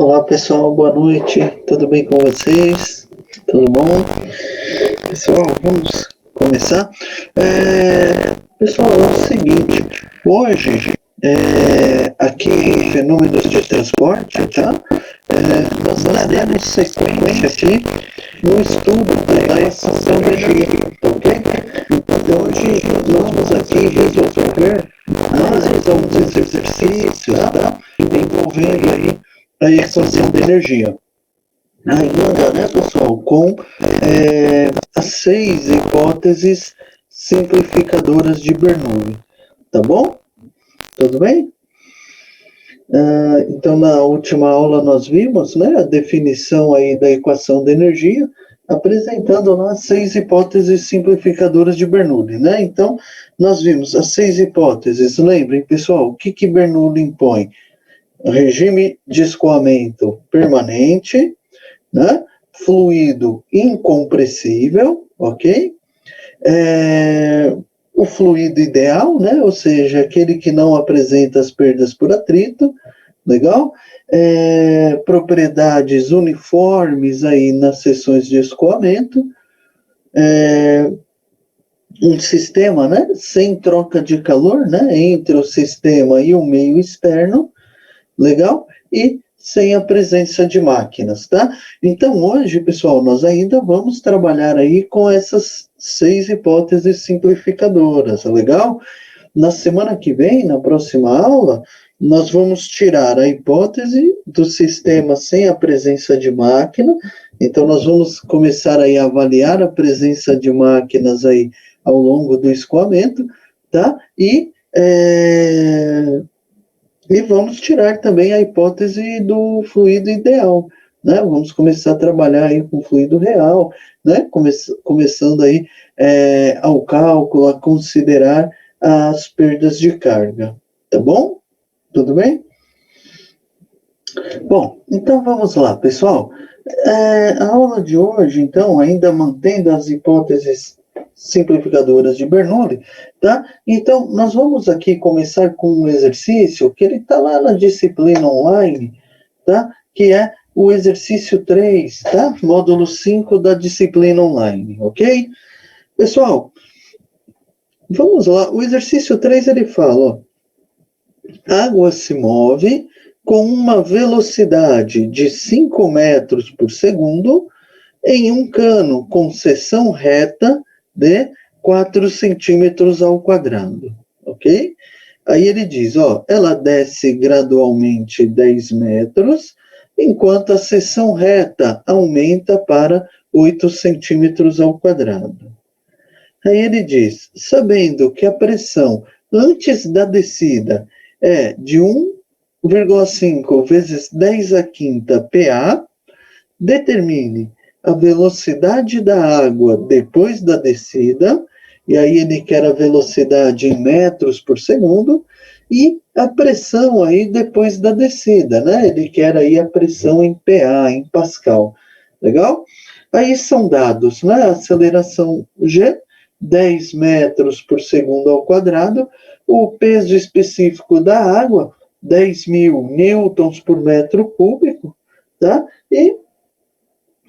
Olá pessoal, boa noite, tudo bem com vocês? Tudo bom? Pessoal, vamos começar? Pessoal, é o seguinte, hoje, aqui em Fenômenos de Transporte, tá? Nós daremos sequência aqui no estudo da equação de energia, tá ok? Então hoje nós vamos aqui resolver alguns exercícios, tá? Envolvendo aí a equação de energia. Ainda, né, pessoal, com as 6 hipóteses simplificadoras de Bernoulli, tá bom? Tudo bem? Então, na última aula nós vimos, né, a definição aí da equação de energia, apresentando lá as 6 hipóteses simplificadoras de Bernoulli, né? Então, nós vimos as 6 hipóteses. Lembrem, pessoal, o que Bernoulli impõe? Regime de escoamento permanente, né? Fluido incompressível, ok? O fluido ideal, né? Ou seja, aquele que não apresenta as perdas por atrito, legal? Propriedades uniformes aí nas seções de escoamento, um sistema, né? Sem troca de calor, né? Entre o sistema e o meio externo, legal? E sem a presença de máquinas, tá? Então, hoje, pessoal, nós ainda vamos trabalhar aí com essas 6 hipóteses simplificadoras, legal? Na semana que vem, na próxima aula, nós vamos tirar a hipótese do sistema sem a presença de máquina. Então, nós vamos começar aí a avaliar a presença de máquinas aí ao longo do escoamento, tá? E vamos tirar também a hipótese do fluido ideal, né? Vamos começar a trabalhar aí com fluido real, né? Começando aí ao cálculo, a considerar as perdas de carga, tá bom? Tudo bem? Bom, então vamos lá, pessoal. A aula de hoje, então, ainda mantendo as hipóteses simplificadoras de Bernoulli, tá? Então, nós vamos aqui começar com um exercício que ele está lá na disciplina online, tá? Que é o exercício 3, tá? Módulo 5 da disciplina online, ok? Pessoal, vamos lá. O exercício 3, ele fala, ó, água se move com uma velocidade de 5 metros por segundo em um cano com seção reta de 4 centímetros ao quadrado, ok? Aí ele diz, ó, ela desce gradualmente 10 metros, enquanto a seção reta aumenta para 8 centímetros ao quadrado. Aí ele diz, sabendo que a pressão antes da descida é de 1,5 vezes 10 à quinta PA, determine a velocidade da água depois da descida, e aí ele quer a velocidade em metros por segundo, e a pressão aí depois da descida, né? Ele quer aí a pressão em PA, em Pascal. Legal? Aí são dados, né? Aceleração G, 10 metros por segundo ao quadrado, o peso específico da água, 10.000 newtons por metro cúbico, tá? E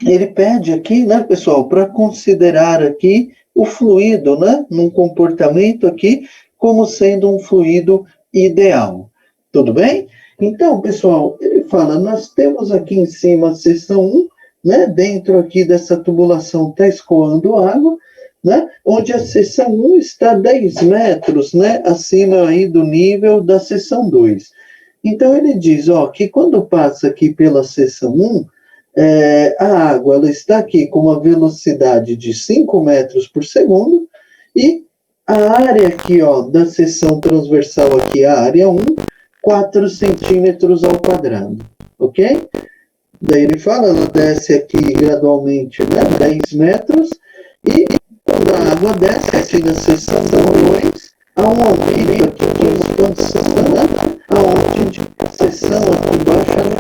ele pede aqui, né, pessoal, para considerar aqui o fluido, né, num comportamento aqui, como sendo um fluido ideal. Tudo bem? Então, pessoal, ele fala, nós temos aqui em cima a seção 1, né, dentro aqui dessa tubulação está escoando água, né, onde a seção 1 está 10 metros, né, acima aí do nível da seção 2. Então, ele diz, ó, que quando passa aqui pela seção 1, a água ela está aqui com uma velocidade de 5 metros por segundo e a área aqui, ó, da seção transversal aqui, a área 1, 4 centímetros ao quadrado, ok? Daí ele fala, ela desce aqui gradualmente, né, 10 metros e quando a água desce aqui na seção 2, há um aumento aqui de expansão, né, aonde a seção aqui embaixo ela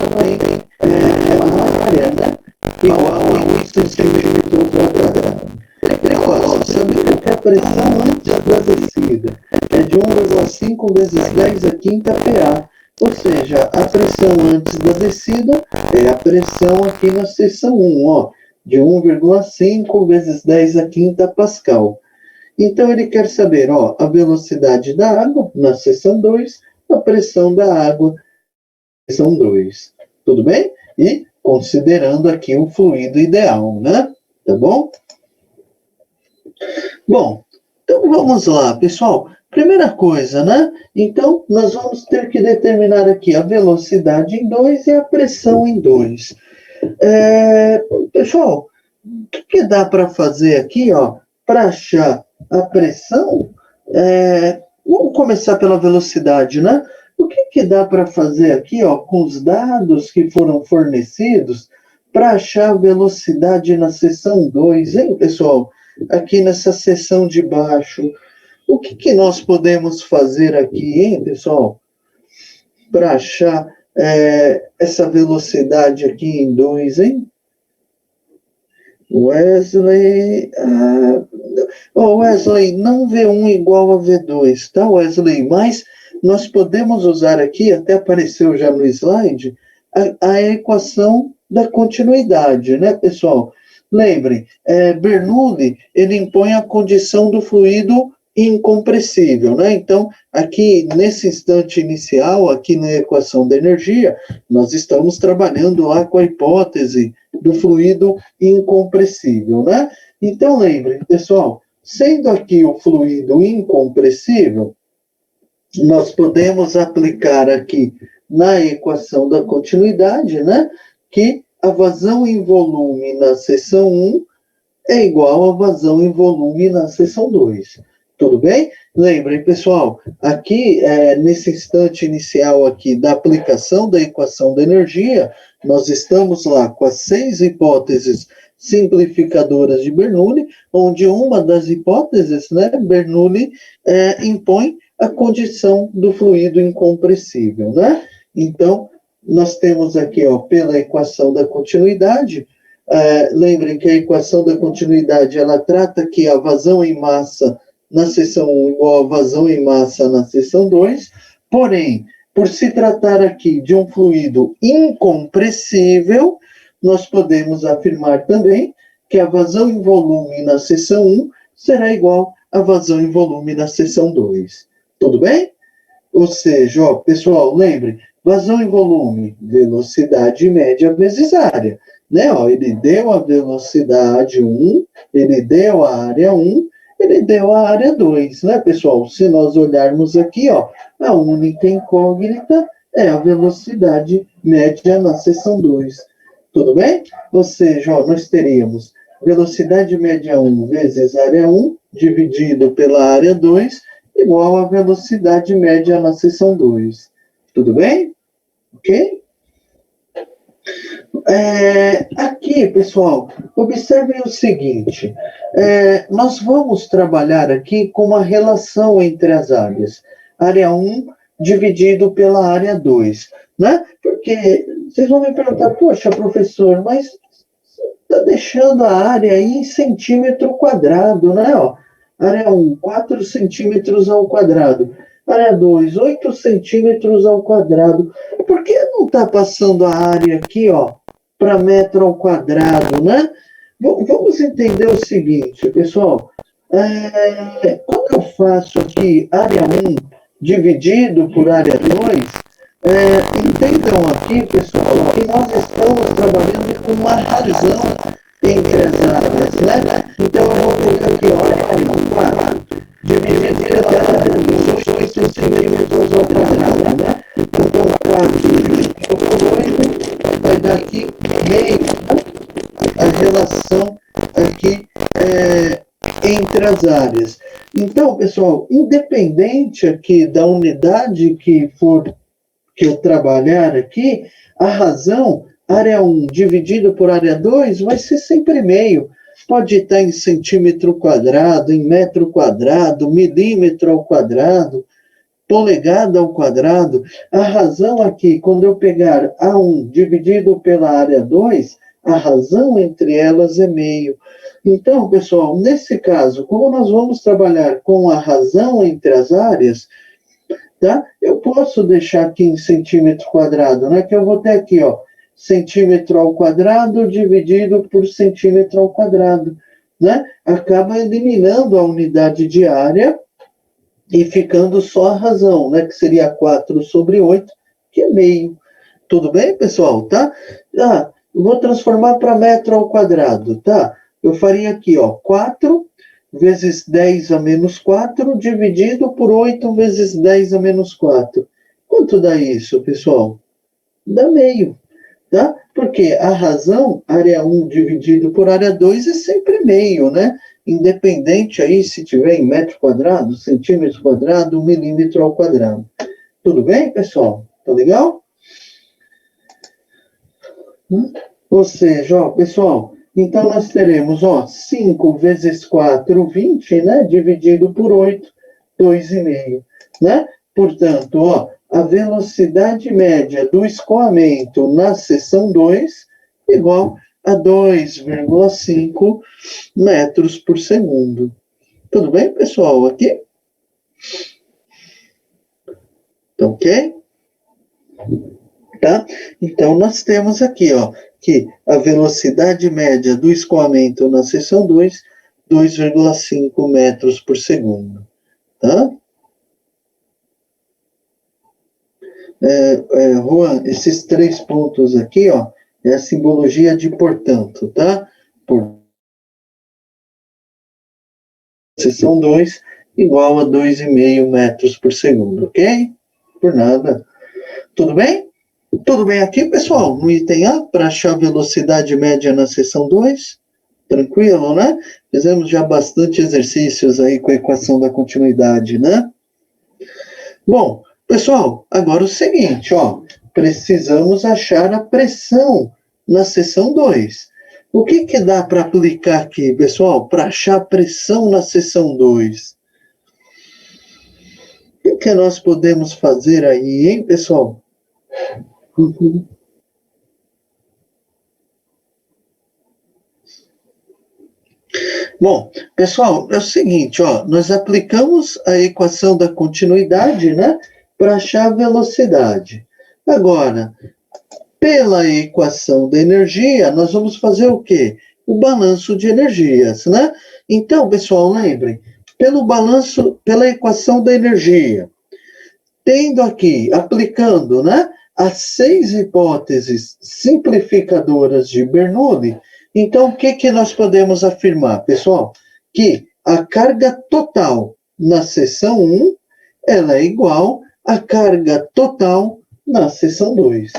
tem uma área, né, igual a 1 centímetro quadrado. Ele fala, sabendo que a pressão antes da descida é de 1,5 vezes 10 à quinta PA, Ou seja, a pressão antes da descida é a pressão aqui na seção 1, ó, de 1,5 vezes 10 a quinta Pascal. Então, ele quer saber, ó, a velocidade da água na seção 2, a pressão da água na seção 2. Tudo bem? E considerando aqui o fluido ideal, né? Tá bom? Bom, então vamos lá, pessoal. Primeira coisa, né? Então, nós vamos ter que determinar aqui a velocidade em 2 e a pressão em 2. Pessoal, o que dá para fazer aqui, ó, para achar a pressão? Vamos começar pela velocidade, né? O que dá para fazer aqui, ó, com os dados que foram fornecidos para achar a velocidade na seção 2, hein, pessoal? Aqui nessa seção de baixo. O que nós podemos fazer aqui, hein, pessoal? Para achar essa velocidade aqui em 2, hein? Wesley. Wesley, não V1 igual a V2, tá, Wesley? Mas nós podemos usar aqui, até apareceu já no slide, a equação da continuidade, né, pessoal? Lembrem, Bernoulli, ele impõe a condição do fluido incompressível, né? Então, aqui, nesse instante inicial, aqui na equação da energia, nós estamos trabalhando lá com a hipótese do fluido incompressível, né? Então, lembrem, pessoal, sendo aqui o fluido incompressível, nós podemos aplicar aqui na equação da continuidade, né, que a vazão em volume na seção 1 é igual a vazão em volume na seção 2. Tudo bem? Lembrem, pessoal, aqui, nesse instante inicial aqui da aplicação da equação da energia, nós estamos lá com as 6 hipóteses simplificadoras de Bernoulli, onde uma das hipóteses, né, Bernoulli impõe a condição do fluido incompressível, né? Então, nós temos aqui, ó, pela equação da continuidade, lembrem que a equação da continuidade, ela trata que a vazão em massa na seção 1 igual a vazão em massa na seção 2, porém, por se tratar aqui de um fluido incompressível, nós podemos afirmar também que a vazão em volume na seção 1 será igual à vazão em volume na seção 2. Tudo bem? Ou seja, ó, pessoal, lembre, vazão em volume, velocidade média vezes área. Né? Ó, ele deu a velocidade 1, ele deu a área 1, ele deu a área 2, né, pessoal? Se nós olharmos aqui, ó, a única incógnita é a velocidade média na seção 2. Tudo bem? Ou seja, ó, nós teríamos velocidade média 1 vezes área 1, dividido pela área 2, igual a velocidade média na seção 2. Tudo bem? Ok? Aqui, pessoal, observem o seguinte, nós vamos trabalhar aqui com uma relação entre as áreas. Área 1 dividido pela área 2, né? Porque vocês vão me perguntar, poxa, professor, mas está deixando a área aí em centímetro quadrado, né? Ó, área 1, 4 centímetros ao quadrado. Área 2, 8 centímetros ao quadrado. Por que não está passando a área aqui, ó, para metro ao quadrado, né? Vamos entender o seguinte, pessoal. Quando eu faço aqui área 1 dividido por área 2, entendam aqui, pessoal, que nós estamos trabalhando com uma razão entre as áreas, né? Então, eu vou colocar aqui, olha, 4 dividido pela área 2, 8 centímetros ao quadrado, né? Então, 4 dividido por 8 vai dar aqui meio, né? A relação aqui entre as áreas. Então, pessoal, independente aqui da unidade que eu trabalhar aqui, a razão, área 1 dividido por área 2, vai ser sempre meio. Pode estar em centímetro quadrado, em metro quadrado, milímetro ao quadrado, polegada ao quadrado. A razão aqui, quando eu pegar A1 dividido pela área 2, a razão entre elas é meio. Então, pessoal, nesse caso, como nós vamos trabalhar com a razão entre as áreas, tá? Eu posso deixar aqui em centímetro quadrado, né? Que eu vou ter aqui, ó, centímetro ao quadrado dividido por centímetro ao quadrado, né? Acaba eliminando a unidade de área e ficando só a razão, né? Que seria 4/8, que é meio. Tudo bem, pessoal? Tá? Vou transformar para metro ao quadrado, tá? Eu faria aqui, ó, 4 vezes 10 a menos 4 dividido por 8 vezes 10 a menos 4. Quanto dá isso, pessoal? Dá meio, tá? Porque a razão, área 1 dividido por área 2 é sempre meio, né? Independente aí se tiver em metro quadrado, centímetro quadrado, milímetro ao quadrado. Tudo bem, pessoal? Tá legal? Ou seja, ó, pessoal, então nós teremos, ó, 5 vezes 4, 20, né? Dividido por 8, 2,5, né? Portanto, ó, a velocidade média do escoamento na seção 2 igual a 2,5 metros por segundo. Tudo bem, pessoal? Aqui? Tá ok? Tá? Então, nós temos aqui, ó, que a velocidade média do escoamento na seção 2, 2,5 metros por segundo. Tá? Juan, esses 3 pontos aqui, ó, é a simbologia de portanto, tá? Por seção 2 igual a 2,5 metros por segundo, ok? Por nada. Tudo bem? Tudo bem aqui, pessoal? No item A, para achar a velocidade média na seção 2? Tranquilo, né? Fizemos já bastante exercícios aí com a equação da continuidade, né? Bom, pessoal, agora o seguinte, ó. Precisamos achar a pressão na seção 2. O que dá para aplicar aqui, pessoal, para achar a pressão na seção 2? O que nós podemos fazer aí, hein, pessoal? Bom, pessoal, é o seguinte, ó, nós aplicamos a equação da continuidade, né, para achar a velocidade. Agora, pela equação da energia, nós vamos fazer o quê? O balanço de energias, né? Então, pessoal, lembrem, pela equação da energia, tendo aqui, aplicando, né, as 6 hipóteses simplificadoras de Bernoulli, então o que nós podemos afirmar, pessoal? Que a carga total na seção 1, ela é igual à carga total na seção 2.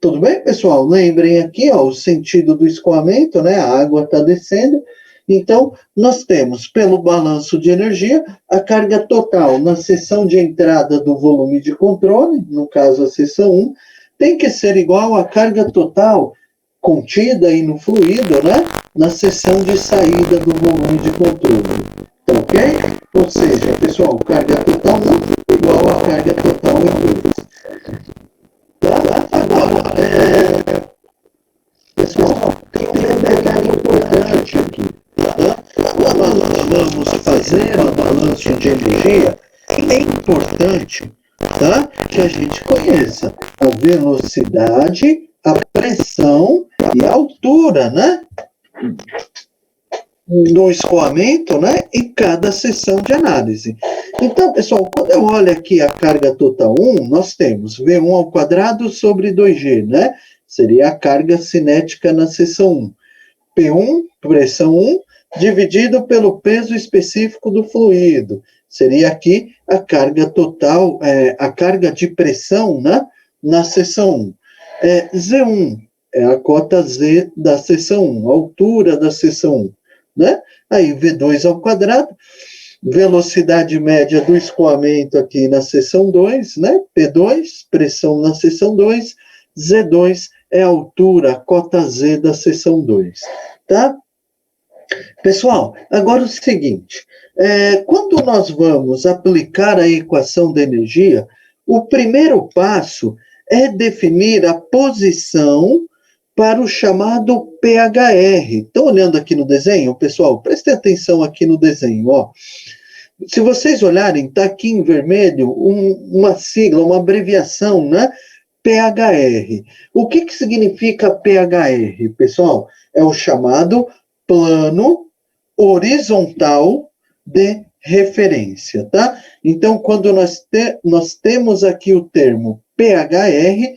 Tudo bem, pessoal? Lembrem aqui, ó, o sentido do escoamento, né? A água está descendo. Então, nós temos, pelo balanço de energia, a carga total na seção de entrada do volume de controle, no caso a seção 1, tem que ser igual à carga total contida aí no fluido, né? Na seção de saída do volume de controle. Tá ok? Ou seja, pessoal, carga total 1 igual à carga total em 2. Tá? Agora, pessoal, tem um detalhe importante aqui. Tá? Quando nós vamos fazer o balanço de energia, é importante, tá, que a gente conheça a velocidade, a pressão e a altura, né, do escoamento, né, em cada seção de análise. Então, pessoal, quando eu olho aqui a carga total 1, nós temos V1 ao quadrado sobre 2G, né? Seria a carga cinética na seção 1. P1, pressão 1, dividido pelo peso específico do fluido. Seria aqui a carga total, a carga de pressão, né, na seção 1. Z1 é a cota Z da seção 1, a altura da seção 1. Né? Aí V2 ao quadrado, velocidade média do escoamento aqui na seção 2, né? P2, pressão na seção 2, Z2 é a altura, a cota Z da seção 2, tá? Pessoal, agora o seguinte, quando nós vamos aplicar a equação da energia, o primeiro passo é definir a posição para o chamado PHR. Estão olhando aqui no desenho, pessoal? Prestem atenção aqui no desenho, ó. Se vocês olharem, está aqui em vermelho uma sigla, uma abreviação, né? PHR. O que significa PHR, pessoal? É o chamado plano horizontal de referência, tá? Então, quando nós temos aqui o termo PHR,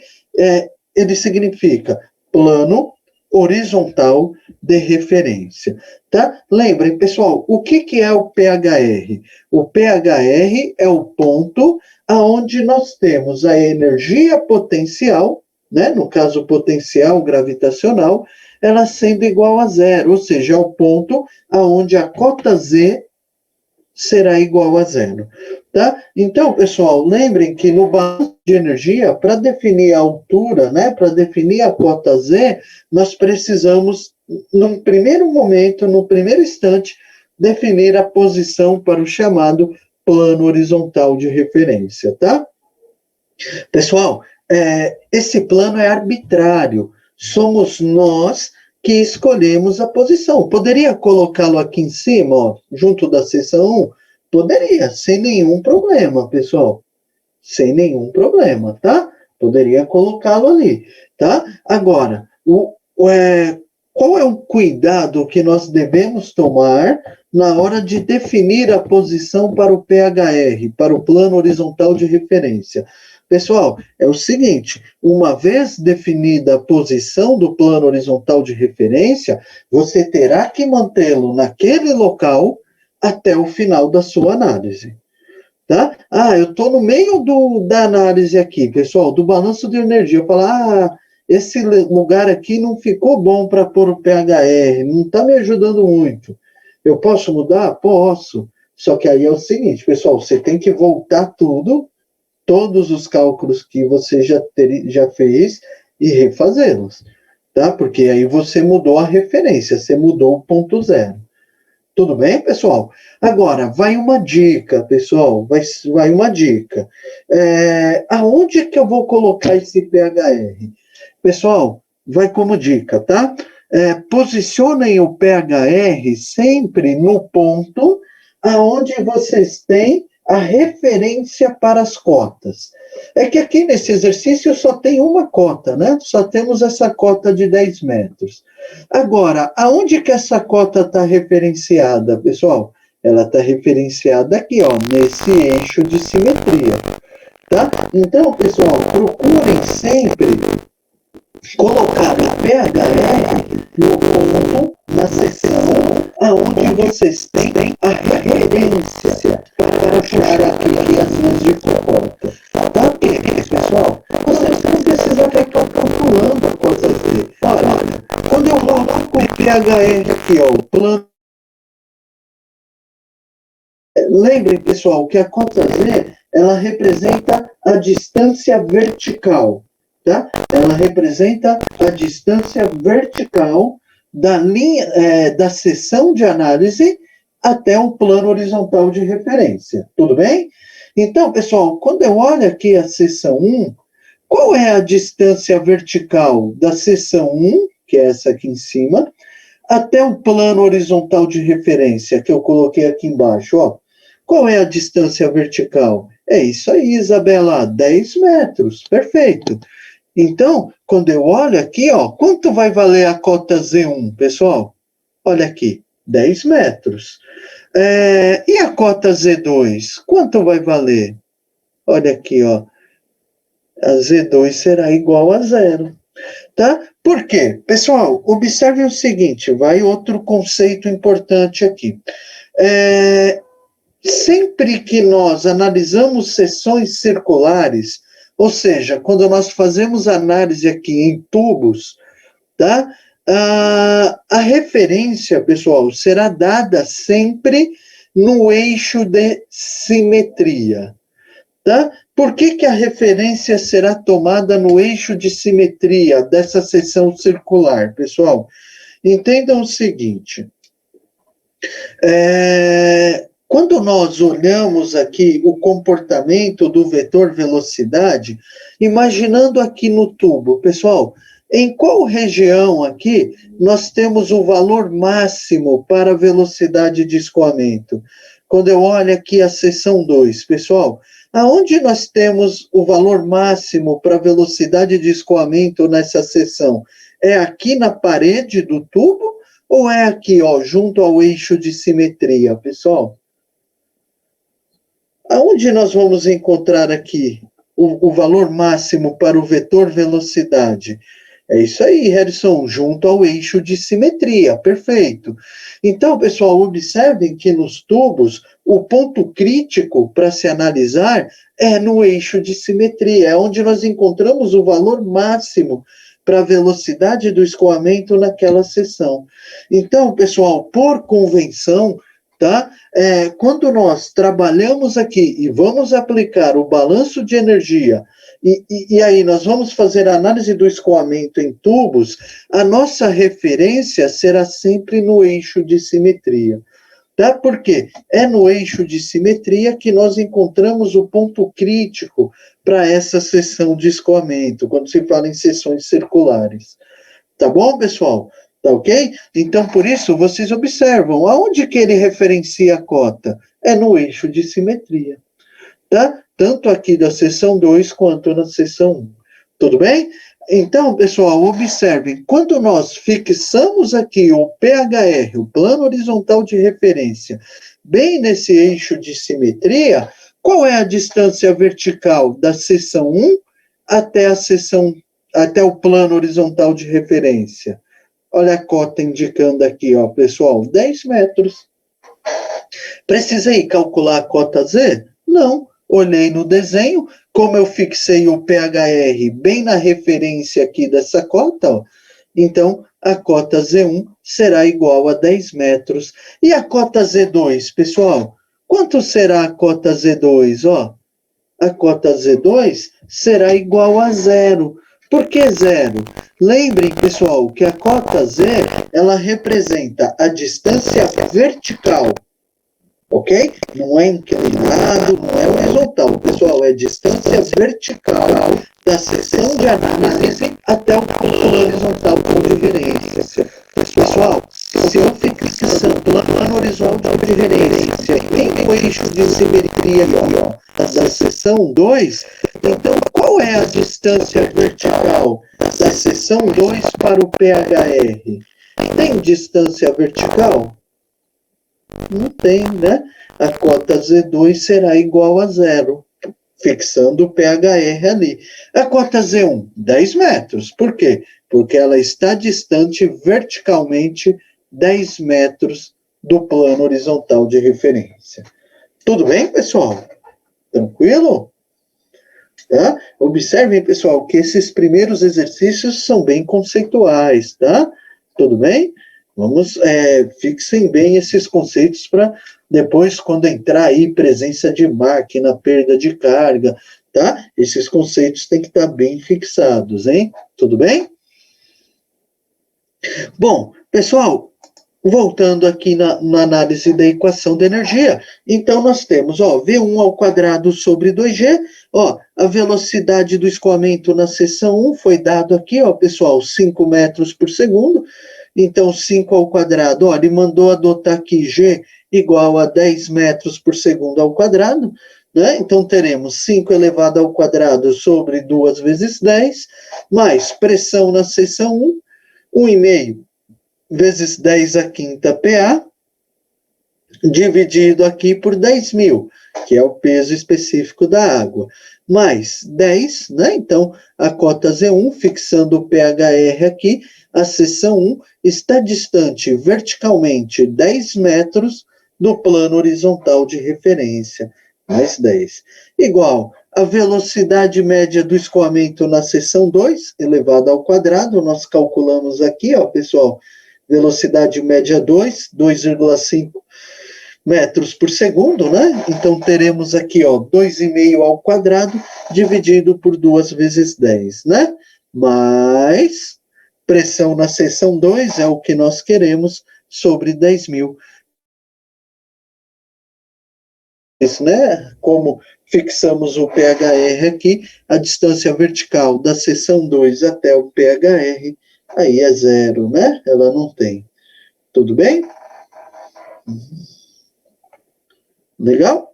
ele significa plano horizontal de referência, tá? Lembrem, pessoal, o que é o PHR? O PHR é o ponto aonde nós temos a energia potencial, né? No caso, potencial gravitacional, ela sendo igual a zero, ou seja, é o ponto aonde a cota Z será igual a zero, tá? Então, pessoal, lembrem que no balanço de energia, para definir a altura, né, para definir a cota Z, nós precisamos, num primeiro momento, no primeiro instante, definir a posição para o chamado plano horizontal de referência, tá? Pessoal, esse plano é arbitrário. Somos nós que escolhemos a posição. Poderia colocá-lo aqui em cima, ó, junto da seção 1? Poderia, sem nenhum problema, pessoal. Sem nenhum problema, tá? Poderia colocá-lo ali, tá? Agora, qual é o cuidado que nós devemos tomar na hora de definir a posição para o PHR, para o plano horizontal de referência? Pessoal, é o seguinte, uma vez definida a posição do plano horizontal de referência, você terá que mantê-lo naquele local até o final da sua análise. Tá? Eu estou no meio da análise aqui, pessoal, do balanço de energia. Eu falo, esse lugar aqui não ficou bom para pôr o PHR, não está me ajudando muito. Eu posso mudar? Posso. Só que aí é o seguinte, pessoal, você tem que voltar todos os cálculos que você já fez e refazê-los, tá? Porque aí você mudou a referência, você mudou o ponto zero. Tudo bem, pessoal? Agora, vai uma dica, pessoal, vai uma dica. Aonde que eu vou colocar esse PHR? Pessoal, vai como dica, tá? Posicionem o PHR sempre no ponto aonde vocês têm a referência para as cotas. É que aqui nesse exercício só tem uma cota, né? Só temos essa cota de 10 metros. Agora, aonde que essa cota está referenciada, pessoal? Ela está referenciada aqui, ó, nesse eixo de simetria, tá? Então, pessoal, procurem sempre colocar o PHR no ponto, na seção, aonde vocês têm a referência para achar aqui as linhas de cota. Tá? Porque, pessoal, vocês não precisam ficar calculando a cota Z. Olha, quando eu coloco o PHR aqui, ó, o plano. Lembrem, pessoal, que a cota Z, ela representa a distância vertical, tá? Ela representa a distância vertical da linha, da seção de análise até um plano horizontal de referência, tudo bem? Então, pessoal, quando eu olho aqui a seção 1, qual é a distância vertical da seção 1, que é essa aqui em cima, até o plano horizontal de referência, que eu coloquei aqui embaixo, ó? Qual é a distância vertical? É isso aí, Isabela, 10 metros, perfeito. Então, quando eu olho aqui, ó, quanto vai valer a cota Z1, pessoal? Olha aqui, 10 metros. E a cota Z2, quanto vai valer? Olha aqui, ó, a Z2 será igual a zero. Tá? Por quê? Pessoal, observe o seguinte, vai outro conceito importante aqui. Sempre que nós analisamos seções circulares, ou seja, quando nós fazemos análise aqui em tubos, tá? A referência, pessoal, será dada sempre no eixo de simetria, tá? Por que a referência será tomada no eixo de simetria dessa seção circular, pessoal? Entendam o seguinte, quando nós olhamos aqui o comportamento do vetor velocidade, imaginando aqui no tubo, pessoal, em qual região aqui nós temos o valor máximo para a velocidade de escoamento? quando eu olho aqui a seção 2, pessoal, aonde nós temos o valor máximo para velocidade de escoamento nessa seção? É aqui na parede do tubo ou é aqui, ó, junto ao eixo de simetria, pessoal? Aonde nós vamos encontrar aqui o valor máximo para o vetor velocidade? É isso aí, Harrison, junto ao eixo de simetria, perfeito. Então, pessoal, observem que nos tubos, o ponto crítico para se analisar é no eixo de simetria, é onde nós encontramos o valor máximo para a velocidade do escoamento naquela seção. Então, pessoal, por convenção, tá? Quando nós trabalhamos aqui e vamos aplicar o balanço de energia, e aí nós vamos fazer a análise do escoamento em tubos, a nossa referência será sempre no eixo de simetria. Tá? Porque é no eixo de simetria que nós encontramos o ponto crítico para essa seção de escoamento, quando se fala em seções circulares. Tá bom, pessoal? Tá ok? Então, por isso, vocês observam, aonde que ele referencia a cota? É no eixo de simetria, tá? Tanto aqui da seção 2 quanto na seção 1. Tudo bem? Então, pessoal, observem, quando nós fixamos aqui o PHR, o plano horizontal de referência, bem nesse eixo de simetria, qual é a distância vertical da seção 1 até o plano horizontal de referência? Olha a cota indicando aqui, ó, pessoal, 10 metros. Precisei calcular a cota Z? Não. Olhei no desenho, como eu fixei o PHR bem na referência aqui dessa cota, ó, então a cota Z1 será igual a 10 metros. E a cota Z2, pessoal? Quanto será a cota Z2? Ó, a cota Z2 será igual a zero. Por que zero? Lembrem, pessoal, que a cota Z, ela representa a distância vertical, ok? Não é inclinado, não é horizontal, pessoal, é distância vertical da seção de análise até o plano horizontal de referência. Pessoal, se eu fixar o plano horizontal de referência em o eixo de simetria da seção 2, então qual é a distância vertical da seção 2 para o PHR? Tem distância vertical? Não tem, né? A cota Z2 será igual a zero, fixando o PHR ali. A cota Z1, 10 metros. Por quê? Porque ela está distante verticalmente 10 metros do plano horizontal de referência. Tudo bem, pessoal? Tranquilo? Tá? Observem, pessoal, que esses primeiros exercícios são bem conceituais, tá? Tudo bem? Vamos, fixem bem esses conceitos para depois, quando entrar aí presença de máquina, perda de carga, tá? Esses conceitos têm que estar bem fixados, hein? Tudo bem? Bom, pessoal, voltando aqui na análise da equação de energia, então nós temos, ó, V1 ao quadrado sobre 2G, ó, a velocidade do escoamento na seção 1 foi dado aqui, ó, pessoal, 5 metros por segundo, então 5 ao quadrado, ó, ele mandou adotar aqui G igual a 10 metros por segundo ao quadrado, né? Então teremos 5 elevado ao quadrado sobre 2 vezes 10, mais pressão na seção 1, 1,5 vezes 10 à quinta PA, dividido aqui por 10.000, que é o peso específico da água, mais 10, né? Então, a cota Z1, fixando o PHR aqui, a seção 1 está distante verticalmente 10 metros do plano horizontal de referência, mais 10. Igual a velocidade média do escoamento na seção 2, elevado ao quadrado, nós calculamos aqui, ó, pessoal, velocidade média 2,5 metros por segundo, né? Então, teremos aqui, ó, 2,5 ao quadrado, dividido por 2 vezes 10, né? Mais pressão na seção 2 é o que nós queremos, sobre 10.000. Isso, né? Como fixamos o PHR aqui, a distância vertical da seção 2 até o PHR, aí é zero, né? Ela não tem. Tudo bem? Legal?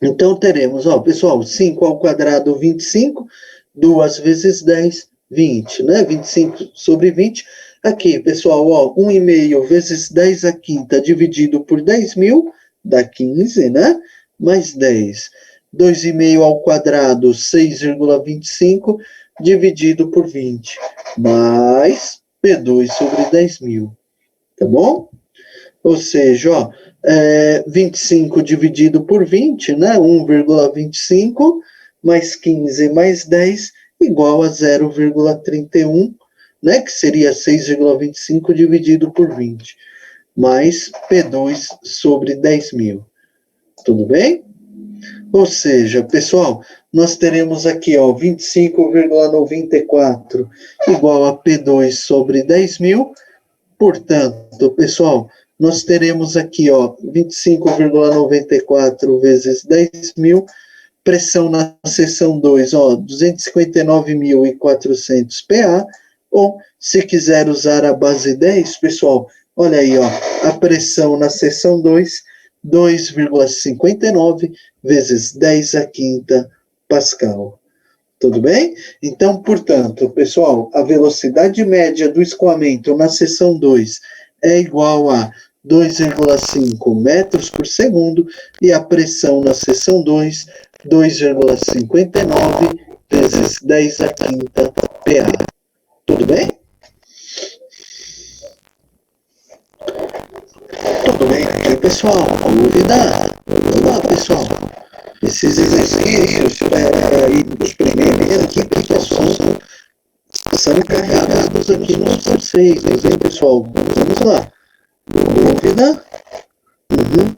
Então, teremos, ó, pessoal, 5 ao quadrado, 25, 2 vezes 10, 20, né? 25 sobre 20. Aqui, pessoal, ó, 1,5 vezes 10 à quinta dividido por 10.000, dá 15, né? Mais 10. 2,5 ao quadrado, 6,25, dividido por 20. Mais P2 sobre 10.000. Tá bom? Ou seja, ó, 25 dividido por 20, né? 1,25, mais 15 mais 10, igual a 0,31, né? Que seria 6,25 dividido por 20, mais P2 sobre 10.000. Tudo bem? Ou seja, pessoal, nós teremos aqui, ó, 25,94 igual a P2 sobre 10.000. Portanto, pessoal, nós teremos aqui, ó, 25,94 vezes 10.000, pressão na seção 2, ó, 259.400 PA, ou, se quiser usar a base 10, pessoal, olha aí, ó, a pressão na seção 2, 2,59 vezes 10 à quinta Pascal. Tudo bem? Então, portanto, pessoal, a velocidade média do escoamento na seção 2 é igual a 2,5 metros por segundo e a pressão na seção 2, 2,59 vezes 10 à quinta PA. Tudo bem? Tudo bem aqui, pessoal? Dúvida? Olá, pessoal. Esses exercícios para ir os primeiros aqui, pessoal, são carregados aqui nos conceitos, hein, pessoal? Vamos lá. Dúvida? Uhum.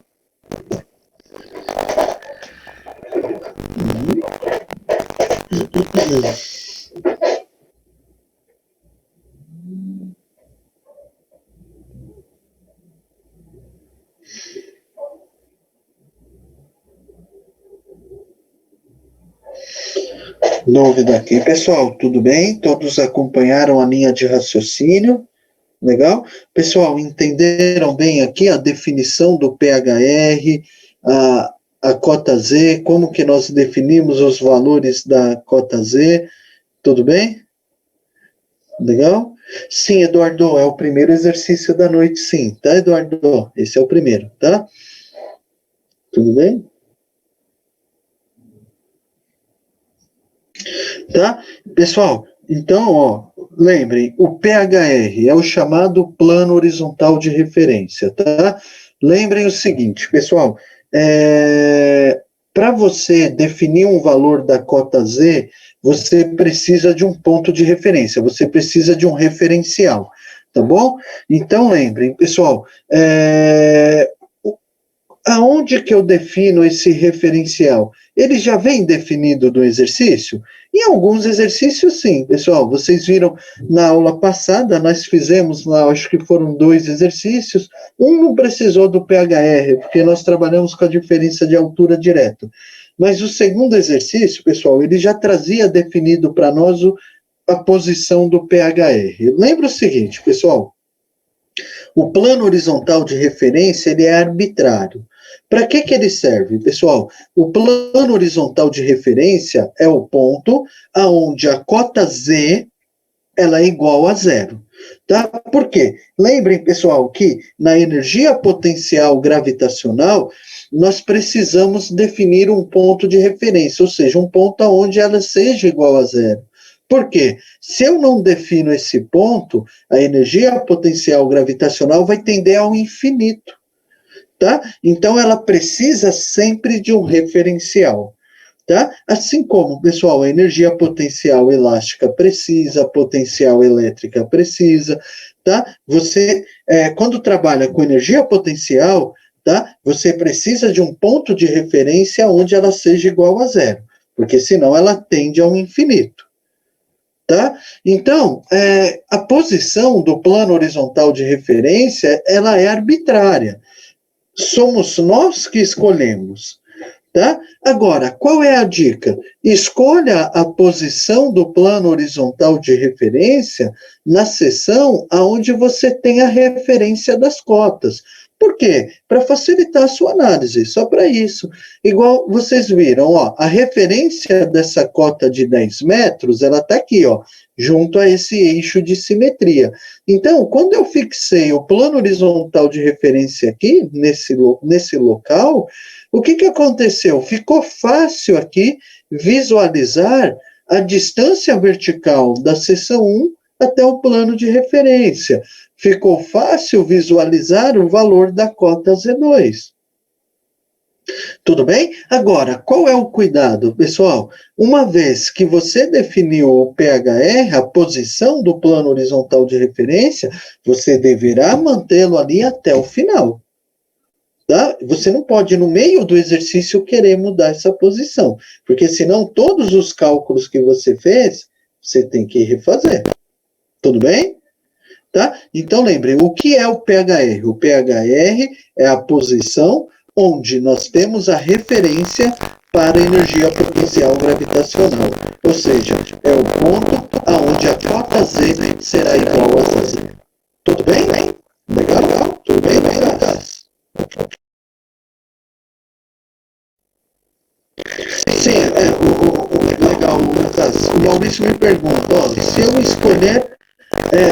Dúvida aqui, pessoal, tudo bem? Todos acompanharam a linha de raciocínio? Legal? Pessoal, entenderam bem aqui a definição do PHR, a cota Z, como que nós definimos os valores da cota Z? Tudo bem? Legal? Sim, Eduardo, é o primeiro exercício da noite, sim, tá, Eduardo? Esse é o primeiro, tá? Tudo bem? Tá? Pessoal, então, ó, lembrem, o PHR é o chamado plano horizontal de referência, tá? Lembrem o seguinte, pessoal, para você definir um valor da cota Z, você precisa de um ponto de referência, você precisa de um referencial, tá bom? Então, lembrem, pessoal, aonde que eu defino esse referencial? Ele já vem definido do exercício? Em alguns exercícios, sim, pessoal. Vocês viram na aula passada, nós fizemos lá, acho que foram 2 exercícios. Um não precisou do PHR, porque nós trabalhamos com a diferença de altura direto. Mas o segundo exercício, pessoal, ele já trazia definido para nós a posição do PHR. Lembra o seguinte, pessoal, o plano horizontal de referência ele é arbitrário. Para que ele serve, pessoal? O plano horizontal de referência é o ponto aonde a cota Z ela é igual a zero. Tá? Por quê? Lembrem, pessoal, que na energia potencial gravitacional nós precisamos definir um ponto de referência, ou seja, um ponto onde ela seja igual a zero. Por quê? Se eu não defino esse ponto, a energia potencial gravitacional vai tender ao infinito. Tá? Então, ela precisa sempre de um referencial. Tá? Assim como, pessoal, a energia potencial elástica precisa, a potencial elétrica precisa. Tá? Você, quando trabalha com energia potencial, tá? Você precisa de um ponto de referência onde ela seja igual a zero, porque senão ela tende ao infinito. Tá? Então, a posição do plano horizontal de referência ela é arbitrária. Somos nós que escolhemos, tá? Agora, qual é a dica? Escolha a posição do plano horizontal de referência na seção aonde você tem a referência das cotas. Por quê? Para facilitar a sua análise, só para isso. Igual vocês viram, ó, a referência dessa cota de 10 metros, ela está aqui, ó, junto a esse eixo de simetria. Então, quando eu fixei o plano horizontal de referência aqui, nesse local, o que aconteceu? Ficou fácil aqui visualizar a distância vertical da seção 1 até o plano de referência. Ficou fácil visualizar o valor da cota Z2. Tudo bem? Agora, qual é o cuidado, pessoal? Uma vez que você definiu o PHR, a posição do plano horizontal de referência, você deverá mantê-lo ali até o final. Tá? Você não pode, no meio do exercício, querer mudar essa posição, porque senão todos os cálculos que você fez, você tem que refazer. Tudo bem? Tá? Então, lembre, o que é o PHR? O PHR é a posição onde nós temos a referência para a energia potencial gravitacional. Ou seja, é o ponto onde a cota Z será igual a zero. Tudo bem? Legal? Tudo bem, Lucas? Sim, legal, Lucas. O Maurício me pergunta, ó, se eu escolher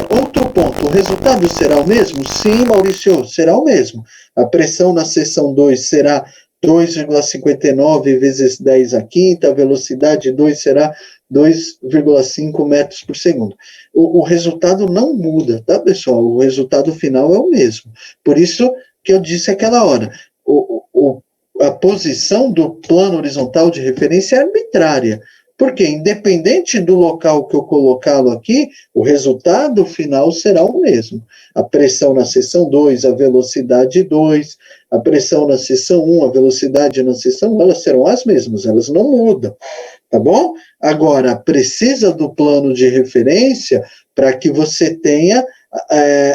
outro ponto, o resultado será o mesmo? Sim, Maurício, será o mesmo. A pressão na seção 2 será 2,59 vezes 10 à quinta, a velocidade 2 será 2,5 metros por segundo. O resultado não muda, tá, pessoal? O resultado final é o mesmo. Por isso que eu disse aquela hora, a posição do plano horizontal de referência é arbitrária. Porque, independente do local que eu colocá-lo aqui, o resultado final será o mesmo. A pressão na seção 2, a velocidade 2, a pressão na seção 1, a velocidade na seção 1, elas serão as mesmas, elas não mudam, tá bom? Agora, precisa do plano de referência para que você tenha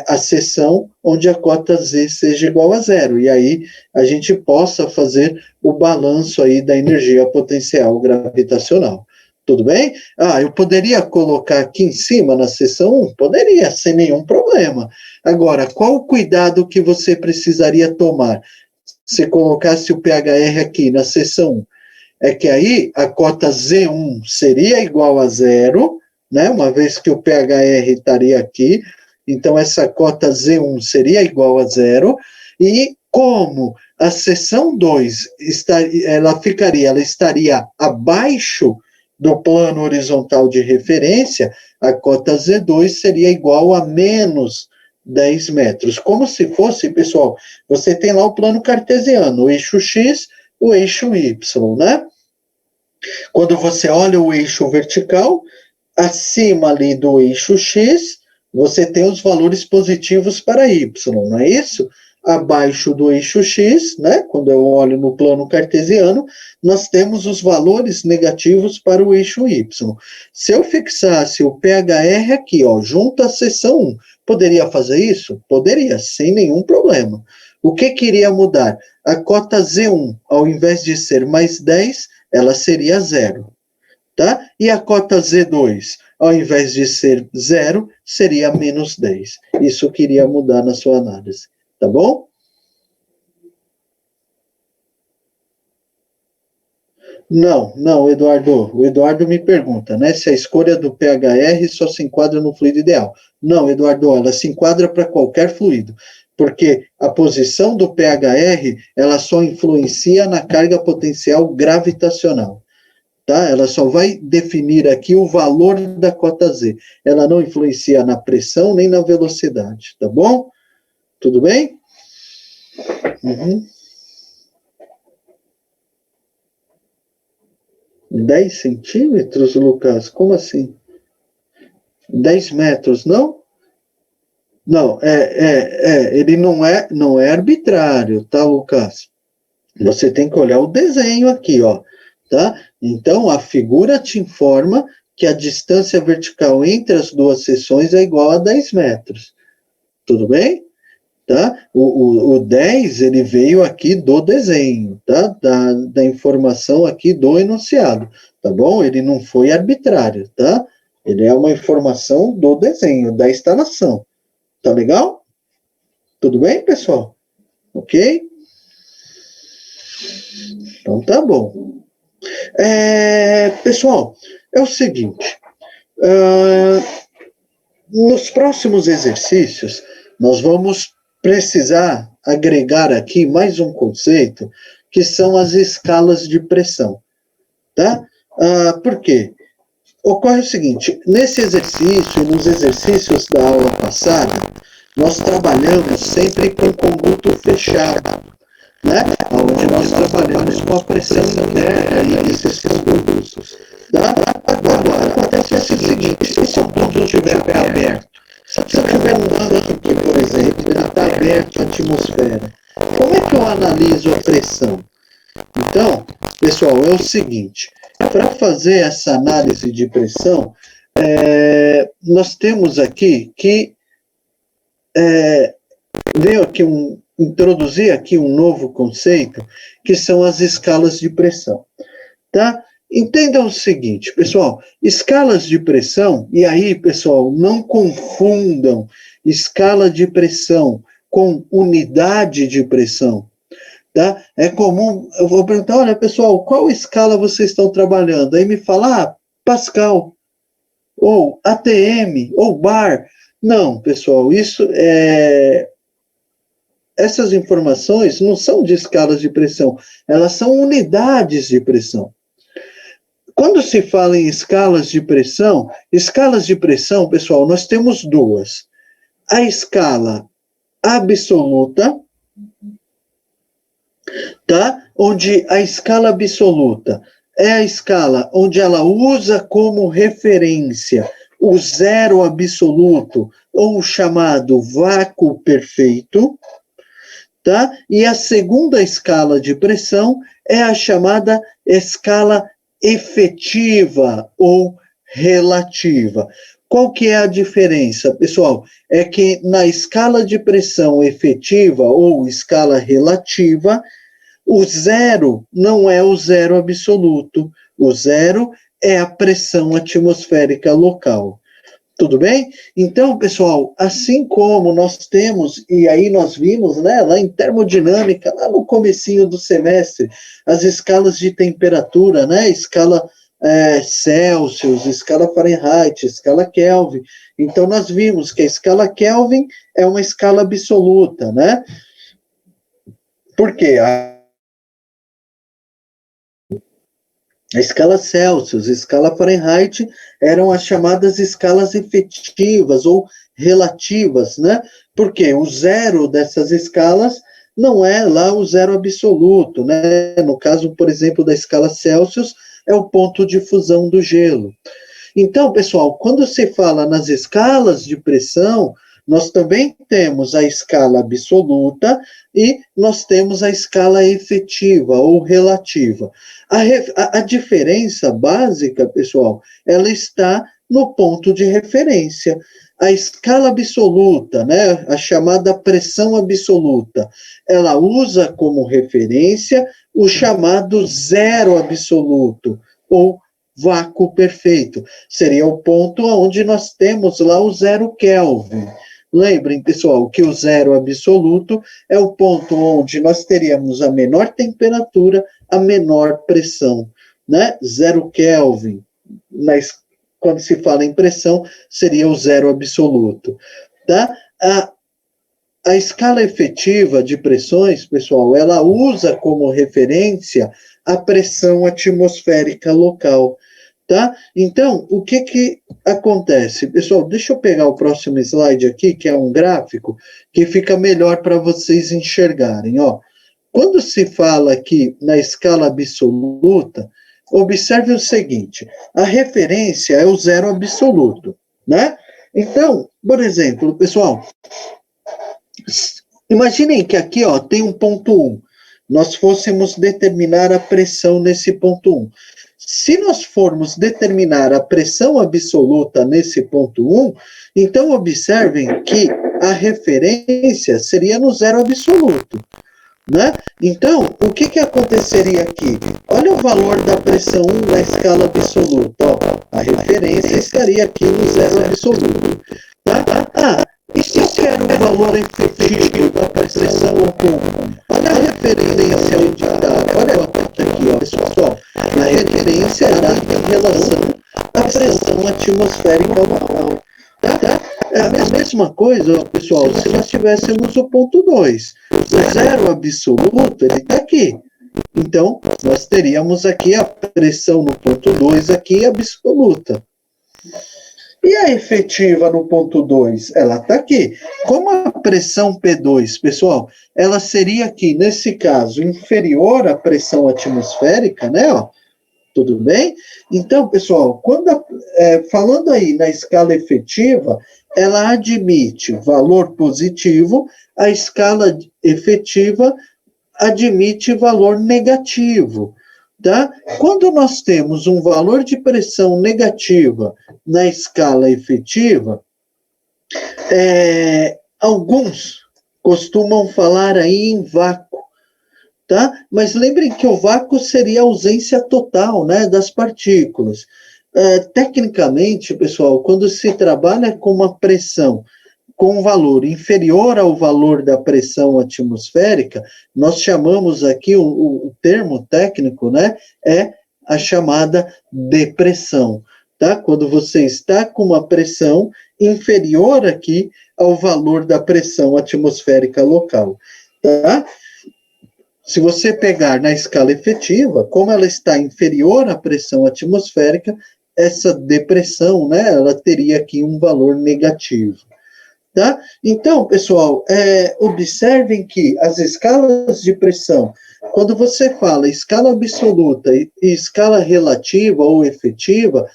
a seção onde a cota Z seja igual a zero, e aí a gente possa fazer o balanço aí da energia potencial gravitacional. Tudo bem? Eu poderia colocar aqui em cima na seção 1? Poderia, sem nenhum problema. Agora, qual o cuidado que você precisaria tomar se colocasse o PHR aqui na seção 1? É que aí a cota Z1 seria igual a zero, né? Uma vez que o PHR estaria aqui, então essa cota Z1 seria igual a zero, e como a seção 2 ela estaria abaixo do plano horizontal de referência, a cota Z2 seria igual a menos 10 metros. Como se fosse, pessoal, você tem lá o plano cartesiano, o eixo X, o eixo Y, né? Quando você olha o eixo vertical, acima ali do eixo X, você tem os valores positivos para Y, não é isso? Abaixo do eixo X, né, quando eu olho no plano cartesiano, nós temos os valores negativos para o eixo Y. Se eu fixasse o PHR aqui, ó, junto à seção 1, poderia fazer isso? Poderia, sem nenhum problema. O que iria mudar? A cota Z1, ao invés de ser mais 10, ela seria zero. Tá? E a cota Z2, ao invés de ser zero, seria menos 10. Isso que iria mudar na sua análise. Tá bom? Não, Eduardo. O Eduardo me pergunta, né, se a escolha do PHR só se enquadra no fluido ideal. Não, Eduardo, ela se enquadra para qualquer fluido, porque a posição do PHR, ela só influencia na carga potencial gravitacional. Tá? Ela só vai definir aqui o valor da cota Z. Ela não influencia na pressão nem na velocidade, tá bom? Tudo bem? Uhum. 10 centímetros, Lucas? Como assim? 10 metros, não? Não, ele não é arbitrário, tá, Lucas? Você tem que olhar o desenho aqui, ó, tá? Então, a figura te informa que a distância vertical entre as duas seções é igual a 10 metros. Tudo bem? Tá? O 10, ele veio aqui do desenho, tá? Da informação aqui do enunciado, tá bom? Ele não foi arbitrário, tá? Ele é uma informação do desenho, da instalação. Tá legal? Tudo bem, pessoal? ok? Então tá bom. Pessoal, é o seguinte, nos próximos exercícios, nós vamos precisar agregar aqui mais um conceito, que são as escalas de pressão, tá? Por quê? Ocorre o seguinte, nesse exercício, nos exercícios da aula passada, nós trabalhamos sempre com conduto fechado, né? Onde nós trabalhamos com a pressão interna desses condutos. Tá? Agora, acontece o seguinte, se o conduto estiver aberto, se eu tiver um tanque, por exemplo, ele está aberto à atmosfera, como é que eu analiso a pressão? Então, pessoal, é o seguinte, para fazer essa análise de pressão, nós temos aqui que introduzir aqui um novo conceito, que são as escalas de pressão, tá? Entendam o seguinte, pessoal, escalas de pressão, e aí, pessoal, não confundam escala de pressão com unidade de pressão, tá? É comum, eu vou perguntar, olha, pessoal, qual escala vocês estão trabalhando? Aí me fala, Pascal, ou ATM, ou bar. Não, pessoal, essas informações não são de escalas de pressão, elas são unidades de pressão. Quando se fala em escalas de pressão, pessoal, nós temos duas. A escala absoluta, tá? Onde a escala absoluta é a escala onde ela usa como referência o zero absoluto, ou o chamado vácuo perfeito, tá? E a segunda escala de pressão é a chamada escala efetiva ou relativa. Qual que é a diferença, pessoal? É que na escala de pressão efetiva ou escala relativa, o zero não é o zero absoluto. O zero é a pressão atmosférica local. Tudo bem? Então, pessoal, assim como nós temos, e aí nós vimos, né, lá em termodinâmica, lá no comecinho do semestre, as escalas de temperatura, né, escala Celsius, escala Fahrenheit, escala Kelvin. Então, nós vimos que a escala Kelvin é uma escala absoluta, né? Por quê? A escala Celsius, a escala Fahrenheit eram as chamadas escalas efetivas ou relativas, né? Porque o zero dessas escalas não é lá o zero absoluto, né? No caso, por exemplo, da escala Celsius, é o ponto de fusão do gelo. Então, pessoal, quando se fala nas escalas de pressão, nós também temos a escala absoluta e nós temos a escala efetiva ou relativa. A diferença básica, pessoal, ela está no ponto de referência. A escala absoluta, né, a chamada pressão absoluta, ela usa como referência o chamado zero absoluto, ou vácuo perfeito. Seria o ponto onde nós temos lá o zero Kelvin. Lembrem, pessoal, que o zero absoluto é o ponto onde nós teríamos a menor temperatura, a menor pressão, né? Zero Kelvin, quando se fala em pressão, seria o zero absoluto, tá? A escala efetiva de pressões, pessoal, ela usa como referência a pressão atmosférica local, tá? Então, o que acontece? Pessoal, deixa eu pegar o próximo slide aqui, que é um gráfico, que fica melhor para vocês enxergarem, ó. Quando se fala aqui na escala absoluta, observe o seguinte, a referência é o zero absoluto, né? Então, por exemplo, pessoal, imaginem que aqui, ó, tem um ponto 1. Nós fôssemos determinar a pressão nesse ponto 1. Se nós formos determinar a pressão absoluta nesse ponto 1, então observem que a referência seria no zero absoluto, né? Então, o que aconteceria aqui? Olha o valor da pressão 1 na escala absoluta. Ó, a referência estaria aqui no zero absoluto. Tá? E se eu quero o valor efetivo da pressão comum? Olha a referência onde está. Olha aqui, ó, pessoal. A referência é dada em relação à pressão atmosférica local. Tá? É a mesma coisa, ó, pessoal, se nós tivéssemos o ponto 2. O zero absoluto, ele está aqui. Então, nós teríamos aqui a pressão no ponto 2, aqui absoluta. E a efetiva no ponto 2? Ela está aqui. Como a pressão P2, pessoal, ela seria aqui, nesse caso, inferior à pressão atmosférica, né? Ó, tudo bem? Então, pessoal, falando aí na escala efetiva, ela admite valor positivo, a escala efetiva admite valor negativo. Tá? Quando nós temos um valor de pressão negativa na escala efetiva, alguns costumam falar aí em vácuo, tá? Mas lembrem que o vácuo seria a ausência total, né, das partículas. Tecnicamente, pessoal, quando se trabalha com uma pressão com um valor inferior ao valor da pressão atmosférica, nós chamamos aqui, o termo técnico, né, é a chamada depressão, tá? Quando você está com uma pressão inferior aqui ao valor da pressão atmosférica local, tá? Se você pegar na escala efetiva, como ela está inferior à pressão atmosférica, essa depressão, né, ela teria aqui um valor negativo. Tá? Então, pessoal, observem que as escalas de pressão, quando você fala escala absoluta e escala relativa ou efetiva,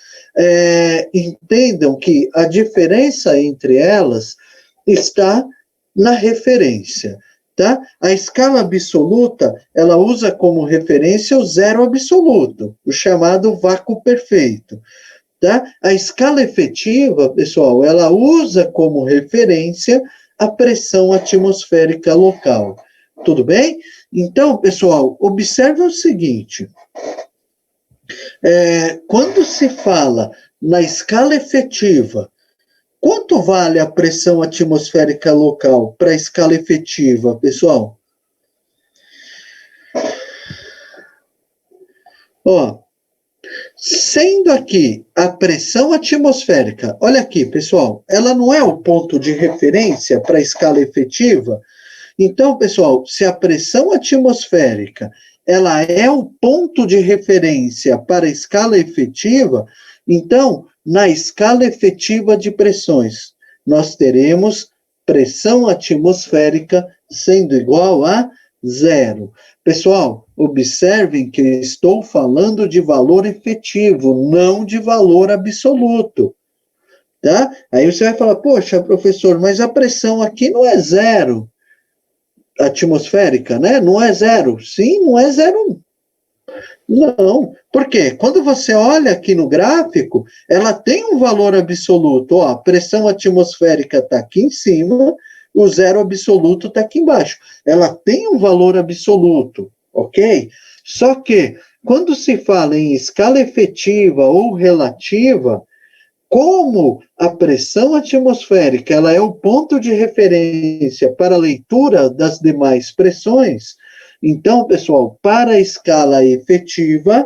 entendam que a diferença entre elas está na referência. Tá? A escala absoluta, ela usa como referência o zero absoluto, o chamado vácuo perfeito. Tá? A escala efetiva, pessoal, ela usa como referência a pressão atmosférica local. Tudo bem? Então, pessoal, observe o seguinte. Quando se fala na escala efetiva, quanto vale a pressão atmosférica local para a escala efetiva, pessoal? Ó, sendo aqui a pressão atmosférica, olha aqui, pessoal, ela não é o ponto de referência para a escala efetiva. Então, pessoal, se a pressão atmosférica ela é o ponto de referência para a escala efetiva, então, na escala efetiva de pressões, nós teremos pressão atmosférica sendo igual a zero. Pessoal, observem que estou falando de valor efetivo, não de valor absoluto. Tá? Aí você vai falar, poxa, professor, mas a pressão aqui não é zero atmosférica, né? Não é zero. Sim, não é zero. Não. Por quê? Quando você olha aqui no gráfico, ela tem um valor absoluto. Ó, a pressão atmosférica está aqui em cima, o zero absoluto está aqui embaixo. Ela tem um valor absoluto, ok? Só que, quando se fala em escala efetiva ou relativa, como a pressão atmosférica ela é o ponto de referência para a leitura das demais pressões, então, pessoal, para a escala efetiva,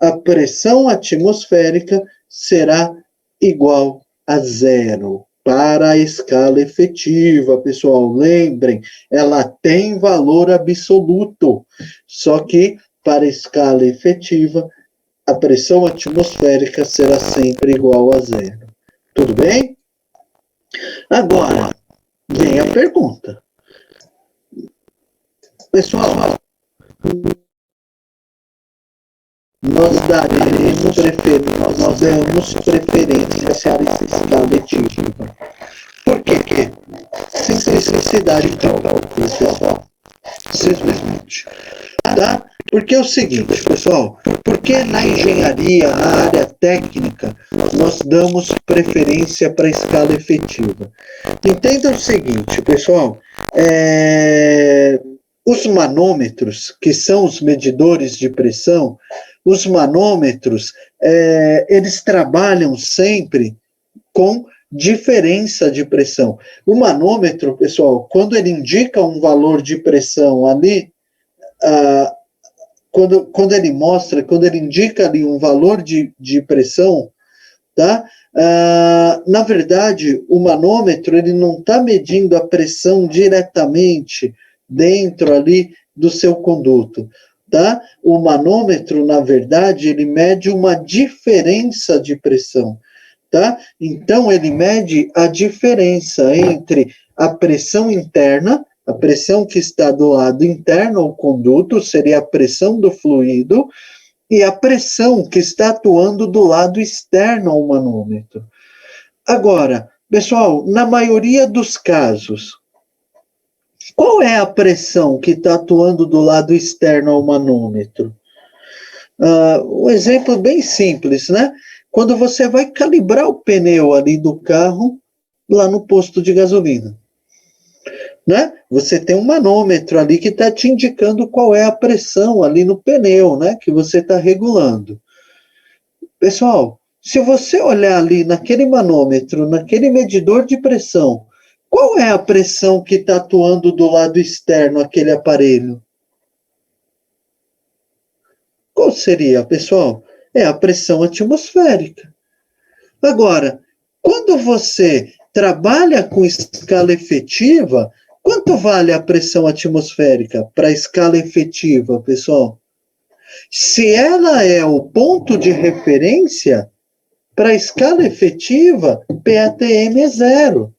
a pressão atmosférica será igual a zero. Para a escala efetiva, pessoal, lembrem, ela tem valor absoluto, só que para a escala efetiva, a pressão atmosférica será sempre igual a zero. Tudo bem? Agora, vem a pergunta. Pessoal, nós damos preferência para essa escala efetiva. Por quê? Simplicidade de cálculo, pessoal. Simplesmente. Tá? Porque é o seguinte, pessoal, porque na engenharia, na área técnica, nós damos preferência para a escala efetiva? Entenda o seguinte, pessoal, os manômetros, que são os medidores de pressão, os manômetros, eles trabalham sempre com diferença de pressão. O manômetro, pessoal, quando ele indica um valor de pressão ali, quando ele indica ali um valor de pressão, tá? Na verdade, o manômetro ele não está medindo a pressão diretamente dentro ali do seu conduto, tá? O manômetro, na verdade, ele mede uma diferença de pressão, tá? Então, ele mede a diferença entre a pressão interna, a pressão que está do lado interno ao conduto, seria a pressão do fluido, e a pressão que está atuando do lado externo ao manômetro. Agora, pessoal, na maioria dos casos, qual é a pressão que está atuando do lado externo ao manômetro? Um exemplo bem simples, né? Quando você vai calibrar o pneu ali do carro, lá no posto de gasolina, né? Você tem um manômetro ali que está te indicando qual é a pressão ali no pneu, né? Que você está regulando. Pessoal, se você olhar ali naquele manômetro, naquele medidor de pressão, qual é a pressão que está atuando do lado externo aquele aparelho? Qual seria, pessoal? É a pressão atmosférica. Agora, quando você trabalha com escala efetiva, quanto vale a pressão atmosférica para a escala efetiva, pessoal? Se ela é o ponto de referência, para a escala efetiva, PATM é zero.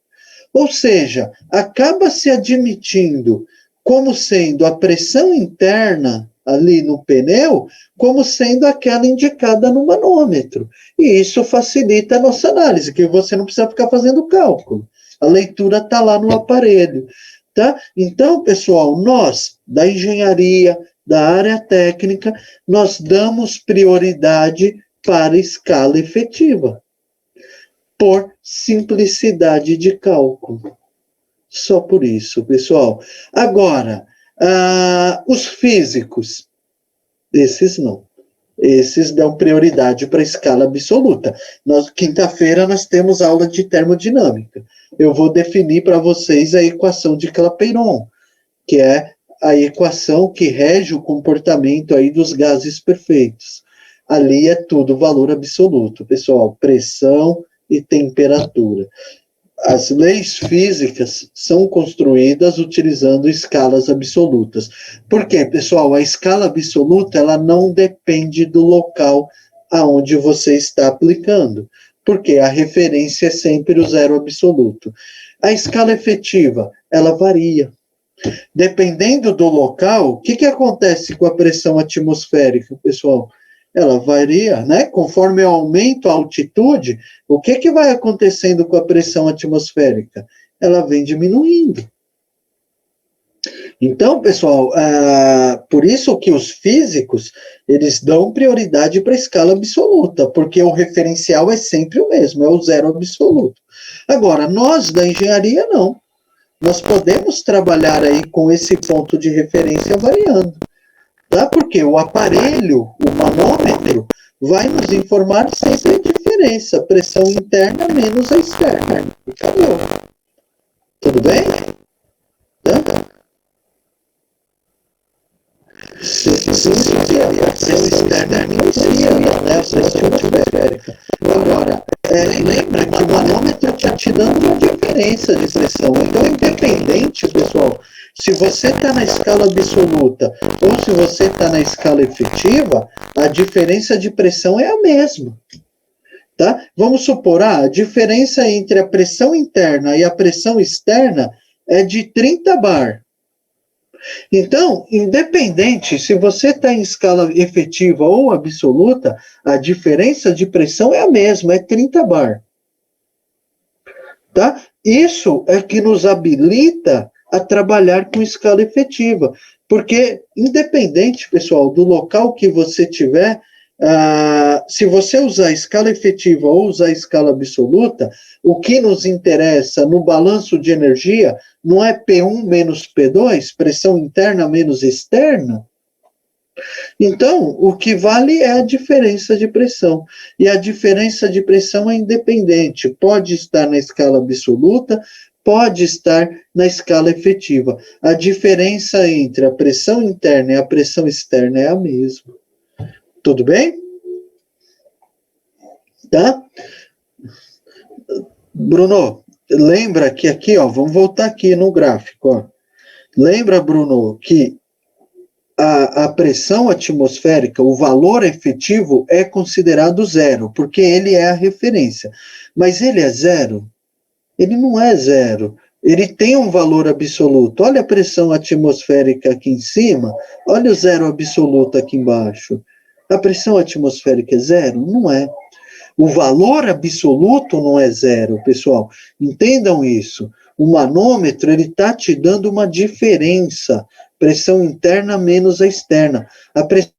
Ou seja, acaba se admitindo como sendo a pressão interna ali no pneu, como sendo aquela indicada no manômetro. E isso facilita a nossa análise, que você não precisa ficar fazendo cálculo. A leitura está lá no aparelho. Tá? Então, pessoal, nós, da engenharia, da área técnica, nós damos prioridade para a escala efetiva, por simplicidade de cálculo. Só por isso, pessoal. Agora, os físicos, esses não. Esses dão prioridade para a escala absoluta. Quinta-feira nós temos aula de termodinâmica. Eu vou definir para vocês a equação de Clapeyron, que é a equação que rege o comportamento aí dos gases perfeitos. Ali é tudo valor absoluto, pessoal. Pressão e temperatura. As leis físicas são construídas utilizando escalas absolutas. Por quê, pessoal? A escala absoluta ela não depende do local aonde você está aplicando, porque a referência é sempre o zero absoluto. A escala efetiva, ela varia. Dependendo do local, o que acontece com a pressão atmosférica, pessoal? Ela varia, né? Conforme eu aumento a altitude, o que vai acontecendo com a pressão atmosférica? Ela vem diminuindo. Então, pessoal, por isso que os físicos, eles dão prioridade para a escala absoluta, porque o referencial é sempre o mesmo, é o zero absoluto. Agora, nós da engenharia, não. Nós podemos trabalhar aí com esse ponto de referência variando. Tá? Porque o aparelho, o manômetro, vai nos informar sempre a diferença, pressão interna menos a externa. Acabou. Tudo bem? Tá? Se a pressão externa inicia, né? A pressão atmosférica. Agora, lembra que o manômetro está te dando uma diferença de pressão. Então, independente, pessoal, se você está na escala absoluta ou se você está na escala efetiva, a diferença de pressão é a mesma. Tá? Vamos supor, a diferença entre a pressão interna e a pressão externa é de 30 bar. Então, independente se você está em escala efetiva ou absoluta, a diferença de pressão é a mesma, é 30 bar. Tá? Isso é que nos habilita a trabalhar com escala efetiva, porque independente, pessoal, do local que você tiver, se você usar escala efetiva ou usar escala absoluta, o que nos interessa no balanço de energia não é P1 menos P2, pressão interna menos externa? Então, o que vale é a diferença de pressão. E a diferença de pressão é independente. Pode estar na escala absoluta, pode estar na escala efetiva. A diferença entre a pressão interna e a pressão externa é a mesma. Tudo bem? Tá? Bruno, lembra que aqui, ó, vamos voltar aqui no gráfico, ó. Lembra, Bruno, que a pressão atmosférica, o valor efetivo é considerado zero, porque ele é a referência. Mas ele é zero? Ele não é zero. Ele tem um valor absoluto. Olha a pressão atmosférica aqui em cima, olha o zero absoluto aqui embaixo. A pressão atmosférica é zero? Não é. O valor absoluto não é zero, pessoal. Entendam isso. O manômetro, ele está te dando uma diferença. Pressão interna menos a externa. A pressão,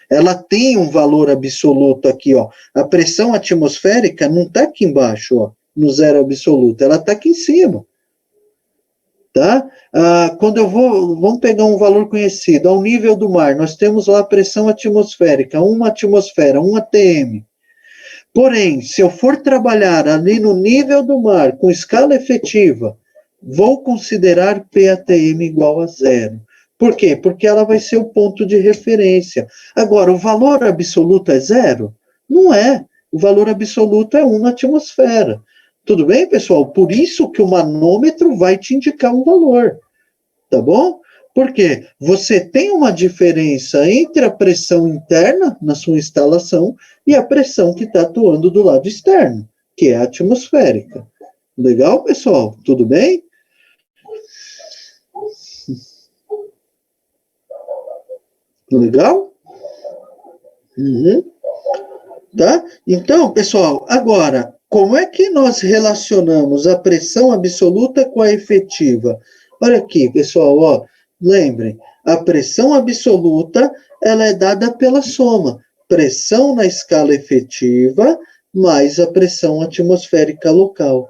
ela tem um valor absoluto aqui, ó. A pressão atmosférica não está aqui embaixo, ó, no zero absoluto. Ela está aqui em cima. Tá? Quando eu vou, vamos pegar um valor conhecido, ao nível do mar, nós temos lá a pressão atmosférica, 1 atmosfera, 1 atm. Porém, se eu for trabalhar ali no nível do mar, com escala efetiva, vou considerar PATM igual a zero. Por quê? Porque ela vai ser o ponto de referência. Agora, o valor absoluto é zero? Não é. O valor absoluto é 1 atmosfera. Tudo bem, pessoal? Por isso que o manômetro vai te indicar um valor. Tá bom? Porque você tem uma diferença entre a pressão interna na sua instalação e a pressão que está atuando do lado externo, que é a atmosférica. Legal, pessoal? Tudo bem? Legal? Uhum. Tá? Então, pessoal, agora, como é que nós relacionamos a pressão absoluta com a efetiva? Olha aqui, pessoal, ó, lembrem, a pressão absoluta, ela é dada pela soma, pressão na escala efetiva mais a pressão atmosférica local.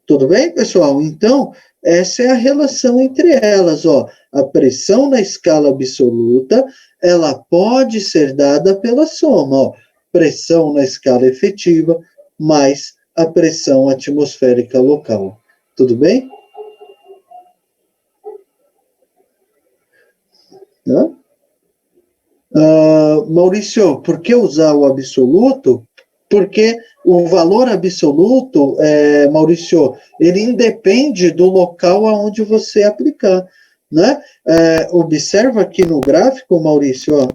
Tudo bem, pessoal? Então, essa é a relação entre elas, ó. A pressão na escala absoluta, ela pode ser dada pela soma, ó. Pressão na escala efetiva mais a pressão atmosférica local. Tudo bem? Maurício, por que usar o absoluto? Porque o valor absoluto, Maurício, ele independe do local aonde você aplicar, né? Observa aqui no gráfico, Maurício, ó,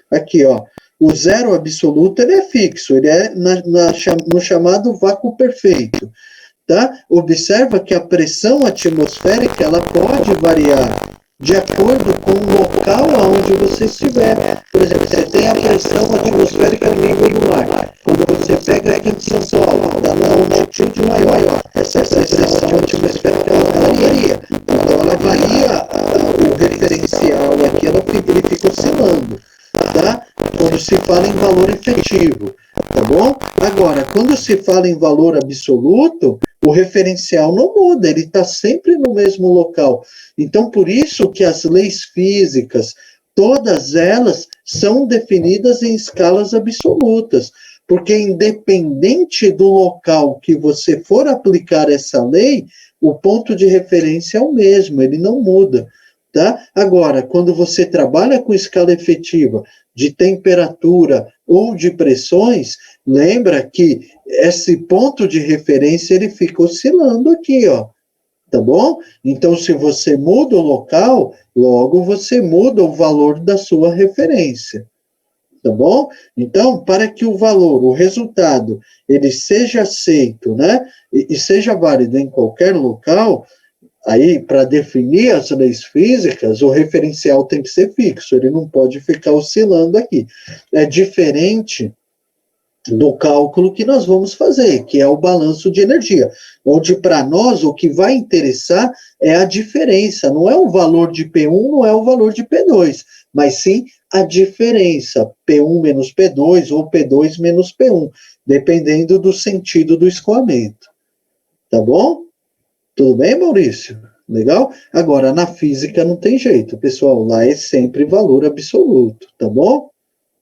aqui, ó, o zero absoluto ele é fixo, ele é no chamado vácuo perfeito, tá? Observa que a pressão atmosférica ela pode variar de acordo com o local onde você estiver. Por exemplo, você tem a pressão atmosférica no nível do mar. Quando você pega aqui em São Paulo, está na altitude maior, essa pressão atmosférica ela varia. Então, ela varia, o referencial aqui, ele fica oscilando. Tá? Quando se fala em valor efetivo, tá bom? Agora, quando se fala em valor absoluto, o referencial não muda, ele está sempre no mesmo local. Então, por isso que as leis físicas, todas elas são definidas em escalas absolutas, porque independente do local que você for aplicar essa lei, o ponto de referência é o mesmo, ele não muda. Tá? Agora, quando você trabalha com escala efetiva de temperatura ou de pressões, lembra que esse ponto de referência ele fica oscilando aqui, ó. Tá bom? Então, se você muda o local, logo você muda o valor da sua referência. Tá bom? Então, para que o valor, o resultado, ele seja aceito, né? E seja válido em qualquer local, aí, para definir as leis físicas, o referencial tem que ser fixo, ele não pode ficar oscilando aqui. É diferente do cálculo que nós vamos fazer, que é o balanço de energia, onde para nós o que vai interessar é a diferença, não é o valor de P1, não é o valor de P2, mas sim a diferença, P1 menos P2 ou P2 menos P1, dependendo do sentido do escoamento. Tá bom? Tudo bem, Maurício? Legal? Agora, na física não tem jeito, pessoal. Lá é sempre valor absoluto, tá bom?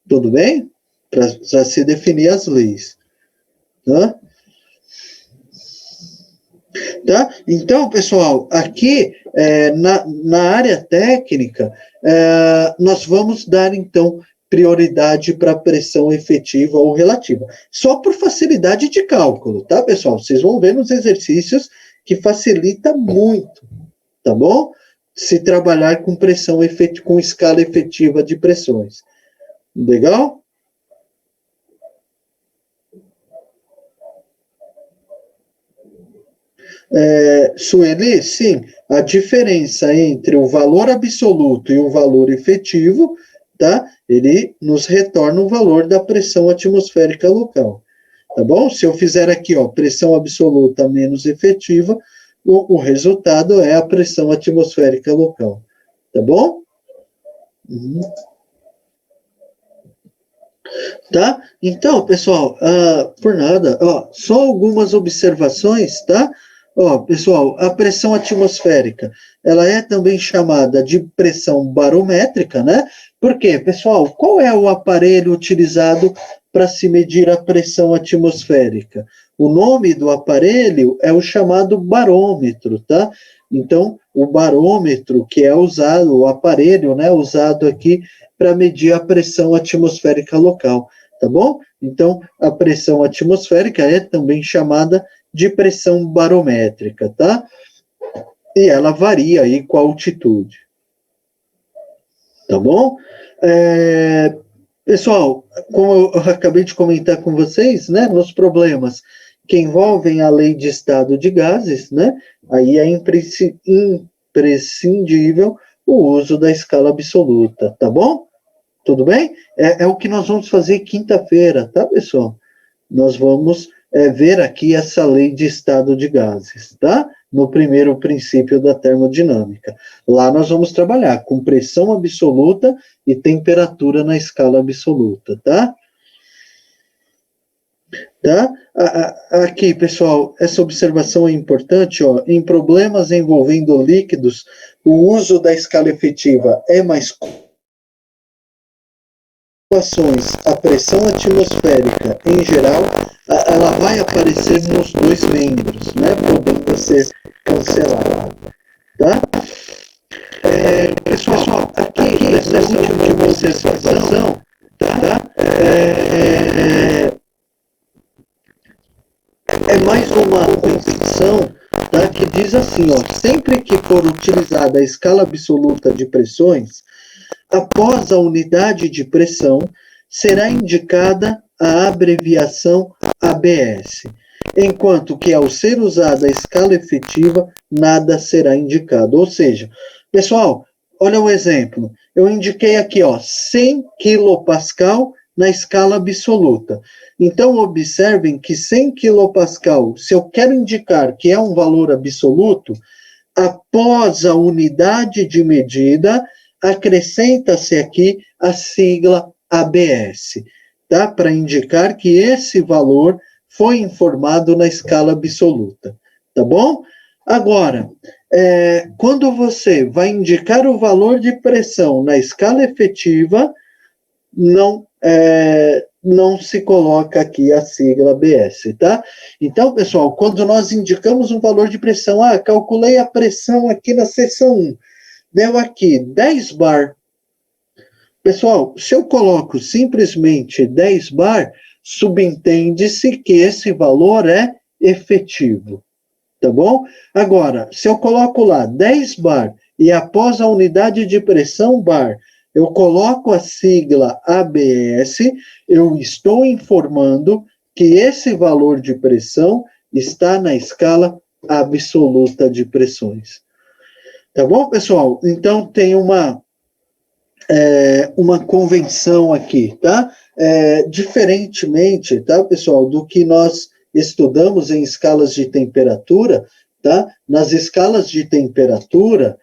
Tudo bem? Para se definir as leis. Tá? Tá? Então, pessoal, aqui na área técnica, nós vamos dar, então, prioridade para a pressão efetiva ou relativa. Só por facilidade de cálculo, tá, pessoal? Vocês vão ver nos exercícios que facilita muito, tá bom? Se trabalhar com pressão com escala efetiva de pressões. Legal? Sueli, sim, a diferença entre o valor absoluto e o valor efetivo, tá? Ele nos retorna o valor da pressão atmosférica local, tá bom? Se eu fizer aqui, ó, pressão absoluta menos efetiva, o resultado é a pressão atmosférica local, tá bom? Uhum. Tá? Então, pessoal, por nada, ó, só algumas observações, tá? Ó, pessoal, a pressão atmosférica, ela é também chamada de pressão barométrica, né? Por quê, pessoal? Qual é o aparelho utilizado para se medir a pressão atmosférica? O nome do aparelho é o chamado barômetro, tá? Então, o barômetro que é usado, o aparelho, né, usado aqui para medir a pressão atmosférica local, tá bom? Então, a pressão atmosférica é também chamada de pressão barométrica, tá? E ela varia aí com a altitude, tá bom? Pessoal, como eu acabei de comentar com vocês, né, nos problemas que envolvem a lei de estado de gases, né, aí é imprescindível o uso da escala absoluta, tá bom? Tudo bem? É o que nós vamos fazer quinta-feira, tá, pessoal? Nós vamos ver aqui essa lei de estado de gases, tá? No primeiro princípio da termodinâmica. Lá nós vamos trabalhar com pressão absoluta e temperatura na escala absoluta, tá? Tá? Aqui, pessoal, essa observação é importante, ó. Em problemas envolvendo líquidos, o uso da escala efetiva é mais a pressão atmosférica em geral, ela vai aparecer nos dois membros, né? Podendo ser cancelada, tá? Pessoal, aqui nessa última observação, tá? É mais uma condição, tá? Que diz assim, ó, sempre que for utilizada a escala absoluta de pressões, após a unidade de pressão, será indicada a abreviação ABS, enquanto que ao ser usada a escala efetiva, nada será indicado. Ou seja, pessoal, olha o exemplo. Eu indiquei aqui, ó, 100 kPa na escala absoluta. Então, observem que 100 kPa, se eu quero indicar que é um valor absoluto, após a unidade de medida, acrescenta-se aqui a sigla ABS, tá? Para indicar que esse valor foi informado na escala absoluta, tá bom? Agora, quando você vai indicar o valor de pressão na escala efetiva, não se coloca aqui a sigla ABS, tá? Então, pessoal, quando nós indicamos um valor de pressão, calculei a pressão aqui na seção 1, deu aqui 10 bar. Pessoal, se eu coloco simplesmente 10 bar, subentende-se que esse valor é efetivo, tá bom? Agora, se eu coloco lá 10 bar e após a unidade de pressão bar, eu coloco a sigla ABS, eu estou informando que esse valor de pressão está na escala absoluta de pressões. Tá bom, pessoal? Então, tem uma convenção aqui, tá? Diferentemente, tá, pessoal, do que nós estudamos em escalas de temperatura, tá? Nas escalas de temperatura,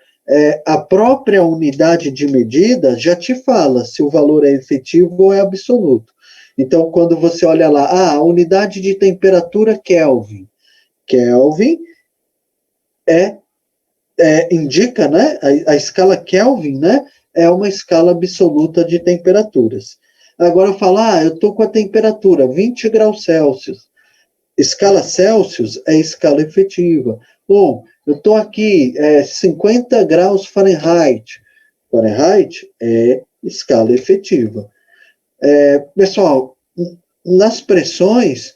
a própria unidade de medida já te fala se o valor é efetivo ou é absoluto. Então, quando você olha lá, a unidade de temperatura Kelvin. Kelvin é indica, né, a escala Kelvin, né, é uma escala absoluta de temperaturas. Agora eu falo, eu estou com a temperatura 20 graus Celsius. Escala Celsius é escala efetiva. Ou eu estou aqui 50 graus Fahrenheit. Fahrenheit é escala efetiva. Pessoal, nas pressões,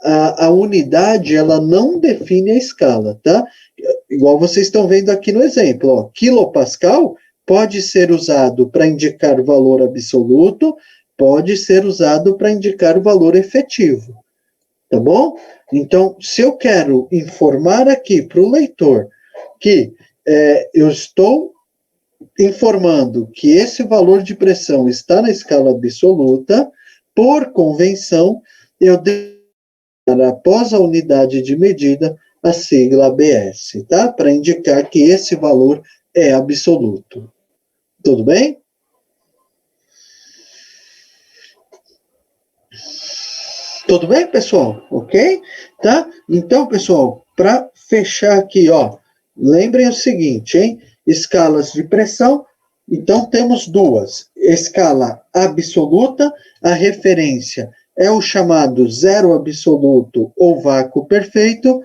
a unidade ela não define a escala, tá? Igual vocês estão vendo aqui no exemplo, ó, quilopascal pode ser usado para indicar valor absoluto, pode ser usado para indicar o valor efetivo, tá bom? Então, se eu quero informar aqui para o leitor que eu estou informando que esse valor de pressão está na escala absoluta, por convenção, eu devo, após a unidade de medida, a sigla ABS, tá? Para indicar que esse valor é absoluto. Tudo bem? Tudo bem, pessoal? Ok? Tá? Então, pessoal, para fechar aqui, ó, lembrem o seguinte, hein? Escalas de pressão, então temos duas. Escala absoluta, a referência é o chamado zero absoluto ou vácuo perfeito.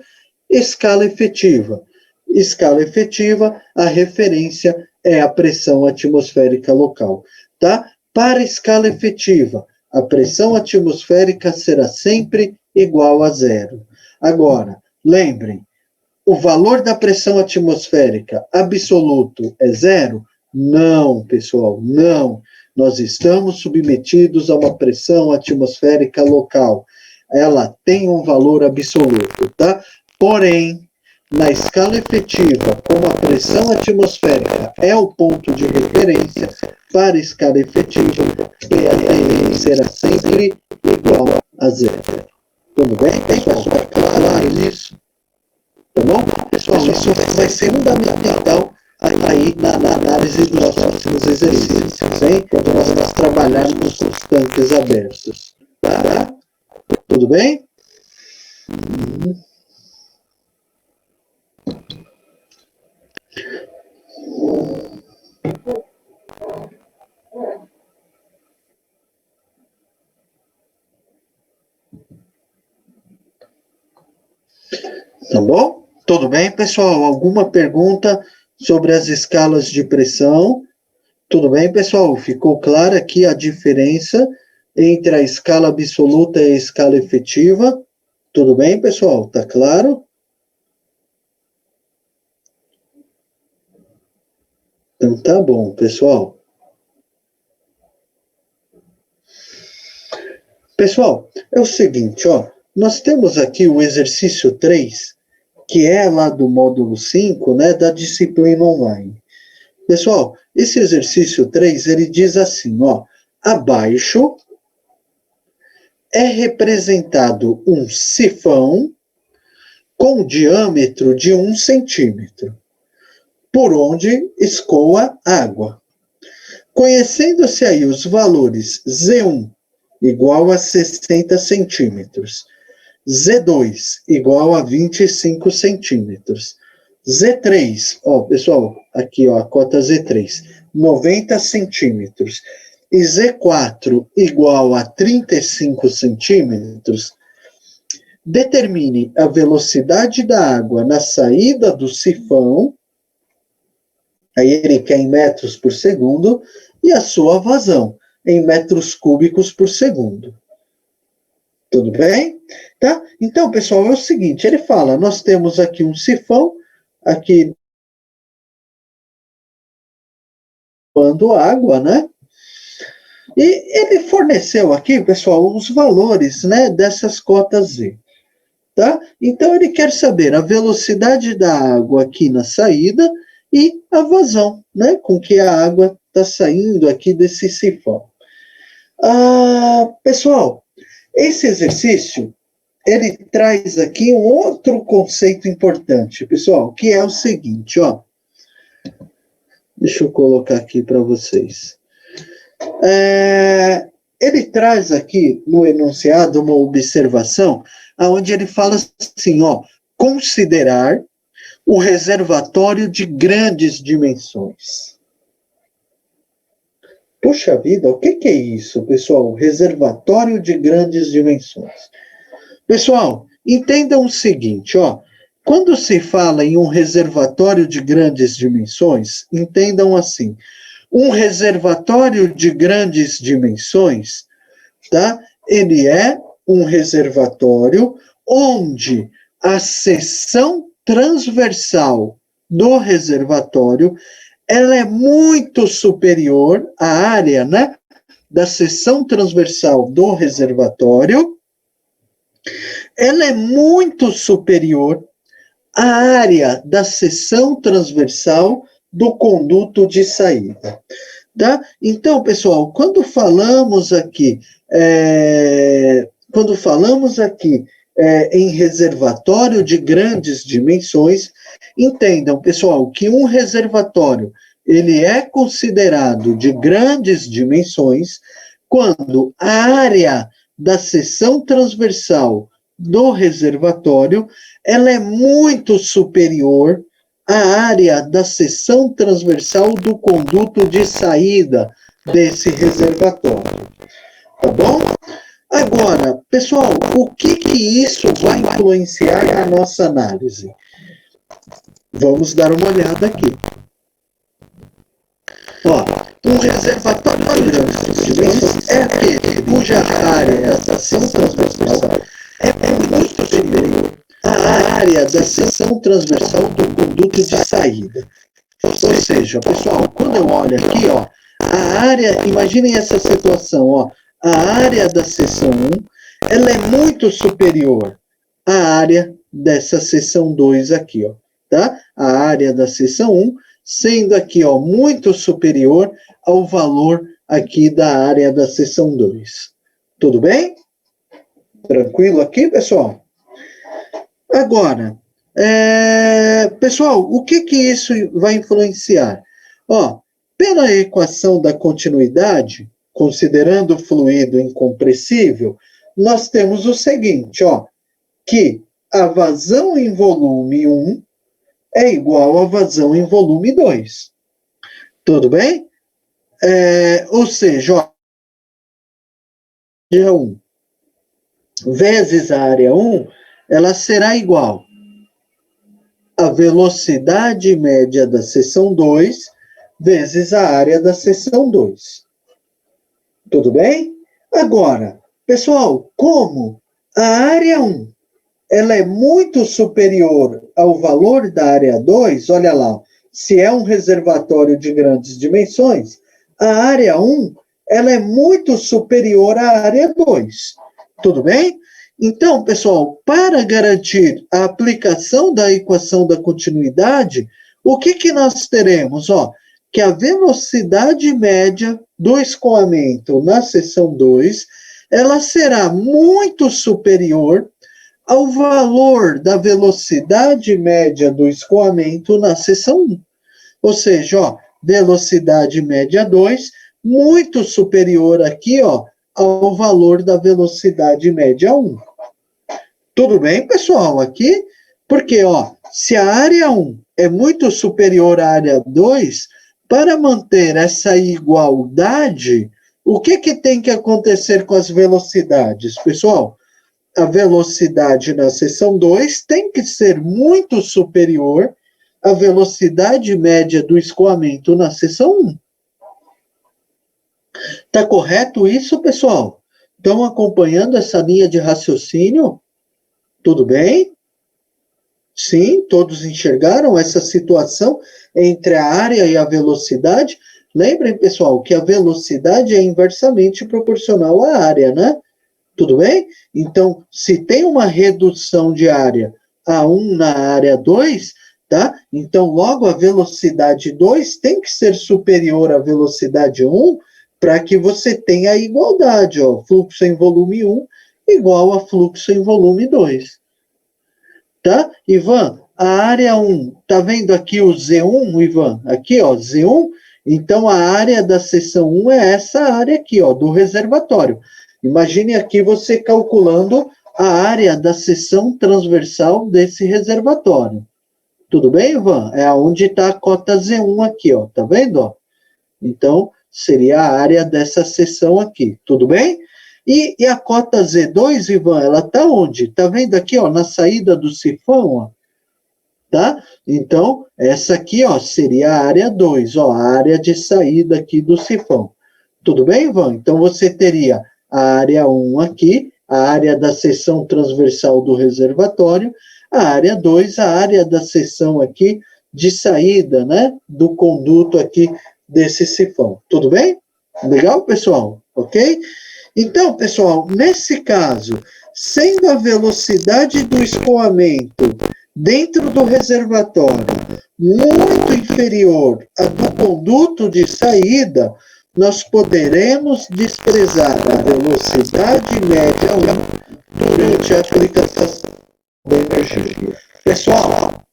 Escala efetiva. Escala efetiva, a referência é a pressão atmosférica local, tá? Para escala efetiva, a pressão atmosférica será sempre igual a zero. Agora, lembrem, o valor da pressão atmosférica absoluto é zero? Não, pessoal, não. Nós estamos submetidos a uma pressão atmosférica local. Ela tem um valor absoluto, tá? Porém, na escala efetiva, como a pressão atmosférica é o ponto de referência, para a escala efetiva, PATM será sempre igual a zero. Tudo bem, pessoal? Está claro isso? Tá bom? Pessoal, isso vai ser fundamental aí na análise dos nossos próximos exercícios, hein? Quando nós trabalharmos com os tanques abertos. Tá? Tudo bem? Tá bom? Tudo bem, pessoal? Alguma pergunta sobre as escalas de pressão? Tudo bem, pessoal? Ficou clara aqui a diferença entre a escala absoluta e a escala efetiva? Tudo bem, pessoal? Tá claro? Então tá bom, pessoal. Pessoal, é o seguinte, ó. Nós temos aqui o exercício 3, que é lá do módulo 5, né, da disciplina online. Pessoal, esse exercício 3, ele diz assim, ó. Abaixo é representado um sifão com diâmetro de 1 centímetro, por onde escoa água. Conhecendo-se aí os valores Z1 igual a 60 centímetros, Z2 igual a 25 centímetros, Z3, ó, pessoal, aqui ó, a cota Z3, 90 centímetros, e Z4 igual a 35 centímetros, determine a velocidade da água na saída do sifão, aí ele quer em metros por segundo, e a sua vazão em metros cúbicos por segundo. Tudo bem? Tá? Então, pessoal, é o seguinte, ele fala, nós temos aqui um sifão, aqui doando água, né? E ele forneceu aqui, pessoal, os valores, né, dessas cotas Z. Tá? Então, ele quer saber a velocidade da água aqui na saída e a vazão, né, com que a água está saindo aqui desse sifão. Pessoal, esse exercício, ele traz aqui um outro conceito importante, pessoal, que é o seguinte, ó. Deixa eu colocar aqui para vocês. Ele traz aqui no enunciado uma observação onde ele fala assim, ó, considerar o reservatório de grandes dimensões. Puxa vida, o que é isso, pessoal? Reservatório de grandes dimensões. Pessoal, entendam o seguinte, ó. Quando se fala em um reservatório de grandes dimensões, entendam assim. Um reservatório de grandes dimensões, tá? Ele é um reservatório onde a seção transversal do reservatório ela é muito superior à área, né, da seção transversal do reservatório, ela é muito superior à área da seção transversal do conduto de saída. Tá? Então, pessoal, quando falamos aqui em reservatório de grandes dimensões, entendam, pessoal, que um reservatório ele é considerado de grandes dimensões quando a área da seção transversal do reservatório ela é muito superior à área da seção transversal do conduto de saída desse reservatório. Tá bom? Agora, pessoal, o que isso vai influenciar na nossa análise? Vamos dar uma olhada aqui. Ó, um reservatório de grandes dimensões é aquele cuja área da seção transversal é muito superior à área da seção transversal do conduto de saída. Ou seja, pessoal, quando eu olho aqui, ó, a área, imaginem essa situação, ó, a área da seção 1, ela é muito superior à área dessa seção 2 aqui, ó, tá? A área da seção 1 sendo aqui, ó, muito superior ao valor aqui da área da seção 2. Tudo bem? Tranquilo aqui, pessoal? Agora, pessoal, o que isso vai influenciar? Ó, pela equação da continuidade, considerando o fluido incompressível, nós temos o seguinte, ó, que a vazão em volume 1 é igual a vazão em volume 2. Tudo bem? Ou seja, ó, área 1 vezes a área 1, ela será igual a velocidade média da seção 2 vezes a área da seção 2. Tudo bem? Agora, pessoal, como a área 1 ela é muito superior ao valor da área 2, olha lá, se é um reservatório de grandes dimensões, a área 1 ela é muito superior à área 2. Tudo bem? Então, pessoal, para garantir a aplicação da equação da continuidade, o que nós teremos? Ó, que a velocidade média do escoamento na seção 2, ela será muito superior ao valor da velocidade média do escoamento na seção 1. Ou seja, ó, velocidade média 2, muito superior aqui, ó, ao valor da velocidade média 1. Tudo bem, pessoal, aqui? Porque, ó, se a área 1 é muito superior à área 2, para manter essa igualdade, o que tem que acontecer com as velocidades, pessoal? A velocidade na seção 2 tem que ser muito superior à velocidade média do escoamento na seção 1. Tá correto isso, pessoal? Estão acompanhando essa linha de raciocínio? Tudo bem? Sim, todos enxergaram essa situação entre a área e a velocidade? Lembrem, pessoal, que a velocidade é inversamente proporcional à área, né? Tudo bem? Então, se tem uma redução de área A1 na área 2, tá? Então, logo a velocidade 2 tem que ser superior à velocidade 1 para que você tenha a igualdade, ó, fluxo em volume 1 igual a fluxo em volume 2. Tá? Ivan, a área 1, tá vendo aqui o Z1, Ivan? Aqui, ó, Z1. Então, a área da seção 1 é essa área aqui, ó, do reservatório. Imagine aqui você calculando a área da seção transversal desse reservatório. Tudo bem, Ivan? É onde está a cota Z1 aqui, ó. Tá vendo, ó? Então, seria a área dessa seção aqui. Tudo bem? E a cota Z2, Ivan, ela está onde? Tá vendo aqui, ó, na saída do sifão, ó? Tá? Então, essa aqui, ó, seria a área 2, ó, a área de saída aqui do sifão. Tudo bem, Ivan? Então, você teria a área 1 aqui, a área da seção transversal do reservatório, a área 2, a área da seção aqui de saída, né, do conduto aqui desse sifão. Tudo bem? Legal, pessoal? Ok? Então, pessoal, nesse caso, sendo a velocidade do escoamento dentro do reservatório muito inferior à do conduto de saída, nós poderemos desprezar a velocidade média 1 durante a aplicação da energia. Pessoal,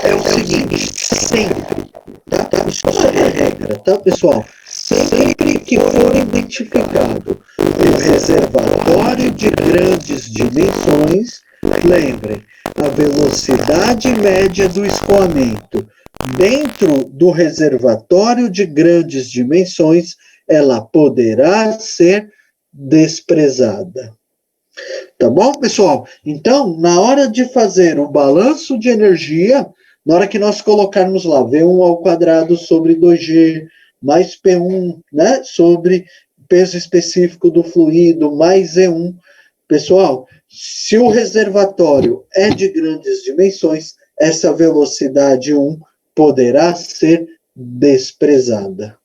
é o seguinte, sempre, tá? Isso é regra, tá, pessoal? Sempre que for identificado um reservatório de grandes dimensões, lembrem, a velocidade média do escoamento dentro do reservatório de grandes dimensões, ela poderá ser desprezada. Tá bom, pessoal? Então, na hora de fazer o balanço de energia, na hora que nós colocarmos lá V1 ao quadrado sobre 2G, mais P1, né, sobre peso específico do fluido, mais E1, pessoal, se o reservatório é de grandes dimensões, essa velocidade 1 poderá ser desprezada.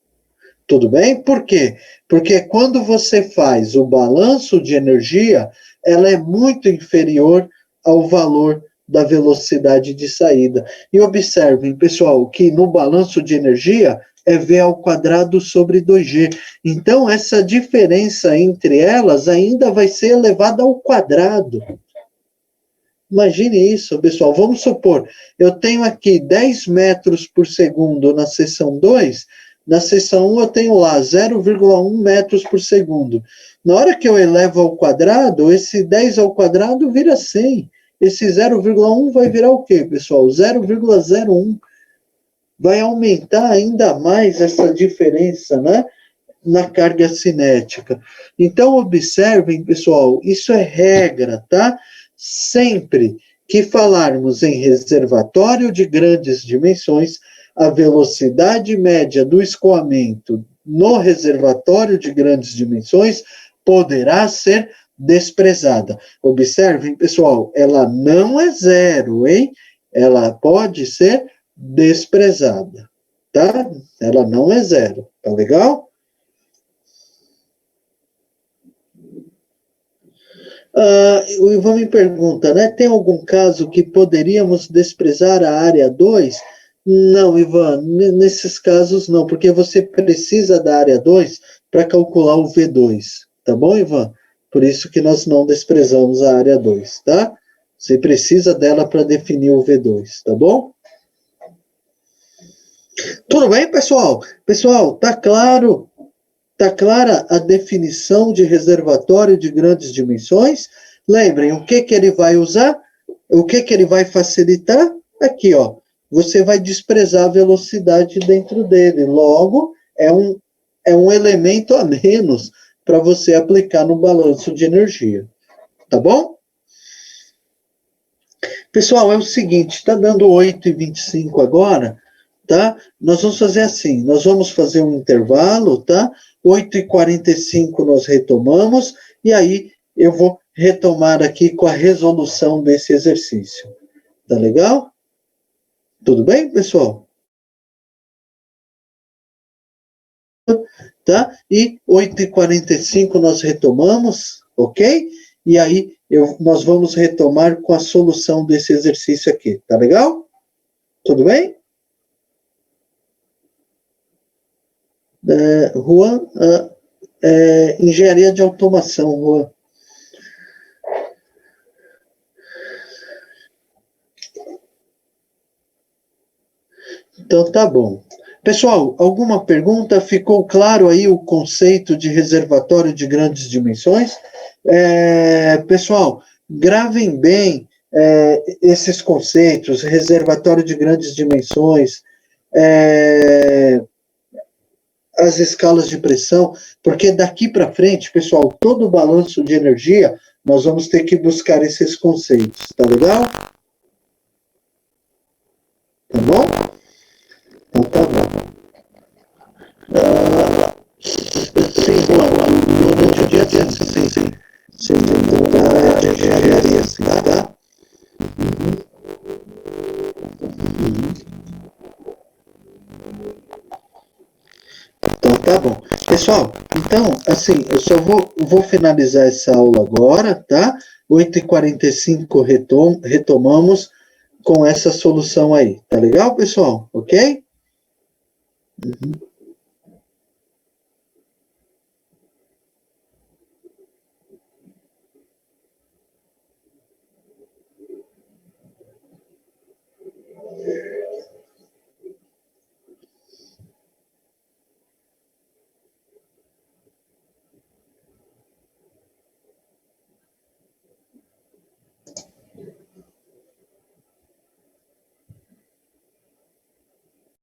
Tudo bem? Por quê? Porque quando você faz o balanço de energia, ela é muito inferior ao valor da velocidade de saída. E observem, pessoal, que no balanço de energia é V ao quadrado sobre 2G. Então, essa diferença entre elas ainda vai ser elevada ao quadrado. Imagine isso, pessoal. Vamos supor, eu tenho aqui 10 metros por segundo na seção 2, na seção 1 eu tenho lá 0,1 metros por segundo. Na hora que eu elevo ao quadrado, esse 10 ao quadrado vira 100. Esse 0,1 vai virar o quê, pessoal? 0,01. Vai aumentar ainda mais essa diferença, né? Na carga cinética. Então, observem, pessoal, isso é regra, tá? Sempre que falarmos em reservatório de grandes dimensões, a velocidade média do escoamento no reservatório de grandes dimensões poderá ser desprezada. Observem, pessoal, ela não é zero, hein? Ela pode ser desprezada, tá? Ela não é zero, tá legal? O Ivan me pergunta, né? Tem algum caso que poderíamos desprezar a área 2? Não, Ivan, nesses casos não, porque você precisa da área 2 para calcular o V2, tá bom, Ivan? Por isso que nós não desprezamos a área 2, tá? Você precisa dela para definir o V2, tá bom? Tudo bem, pessoal? Pessoal, tá claro? Tá clara a definição de reservatório de grandes dimensões? Lembrem, o que ele vai usar? O que ele vai facilitar? Aqui, ó. Você vai desprezar a velocidade dentro dele. Logo, é um elemento a menos para você aplicar no balanço de energia. Tá bom? Pessoal, é o seguinte, está dando 8h25 agora, tá? Nós vamos fazer assim, nós vamos fazer um intervalo, tá? 8h45 nós retomamos, e aí eu vou retomar aqui com a resolução desse exercício. Tá legal? Tudo bem, pessoal? Tá? E 8h45 nós retomamos, ok? E aí nós vamos retomar com a solução desse exercício aqui, tá legal? Tudo bem? Juan, engenharia de automação, Juan. Então tá bom. Pessoal, alguma pergunta? Ficou claro aí o conceito de reservatório de grandes dimensões? Pessoal, gravem bem esses conceitos, reservatório de grandes dimensões, as escalas de pressão, porque daqui para frente, pessoal, todo o balanço de energia, nós vamos ter que buscar esses conceitos, tá legal? Tá bom? Então tá bom. Sim, durante o dia, sim. Sim, de engenharia, sim, tá? Então tá bom. Pessoal, então, assim, eu só vou finalizar essa aula agora, tá? 8h45 retomamos com essa solução aí. Tá legal, pessoal? Ok? Uhum.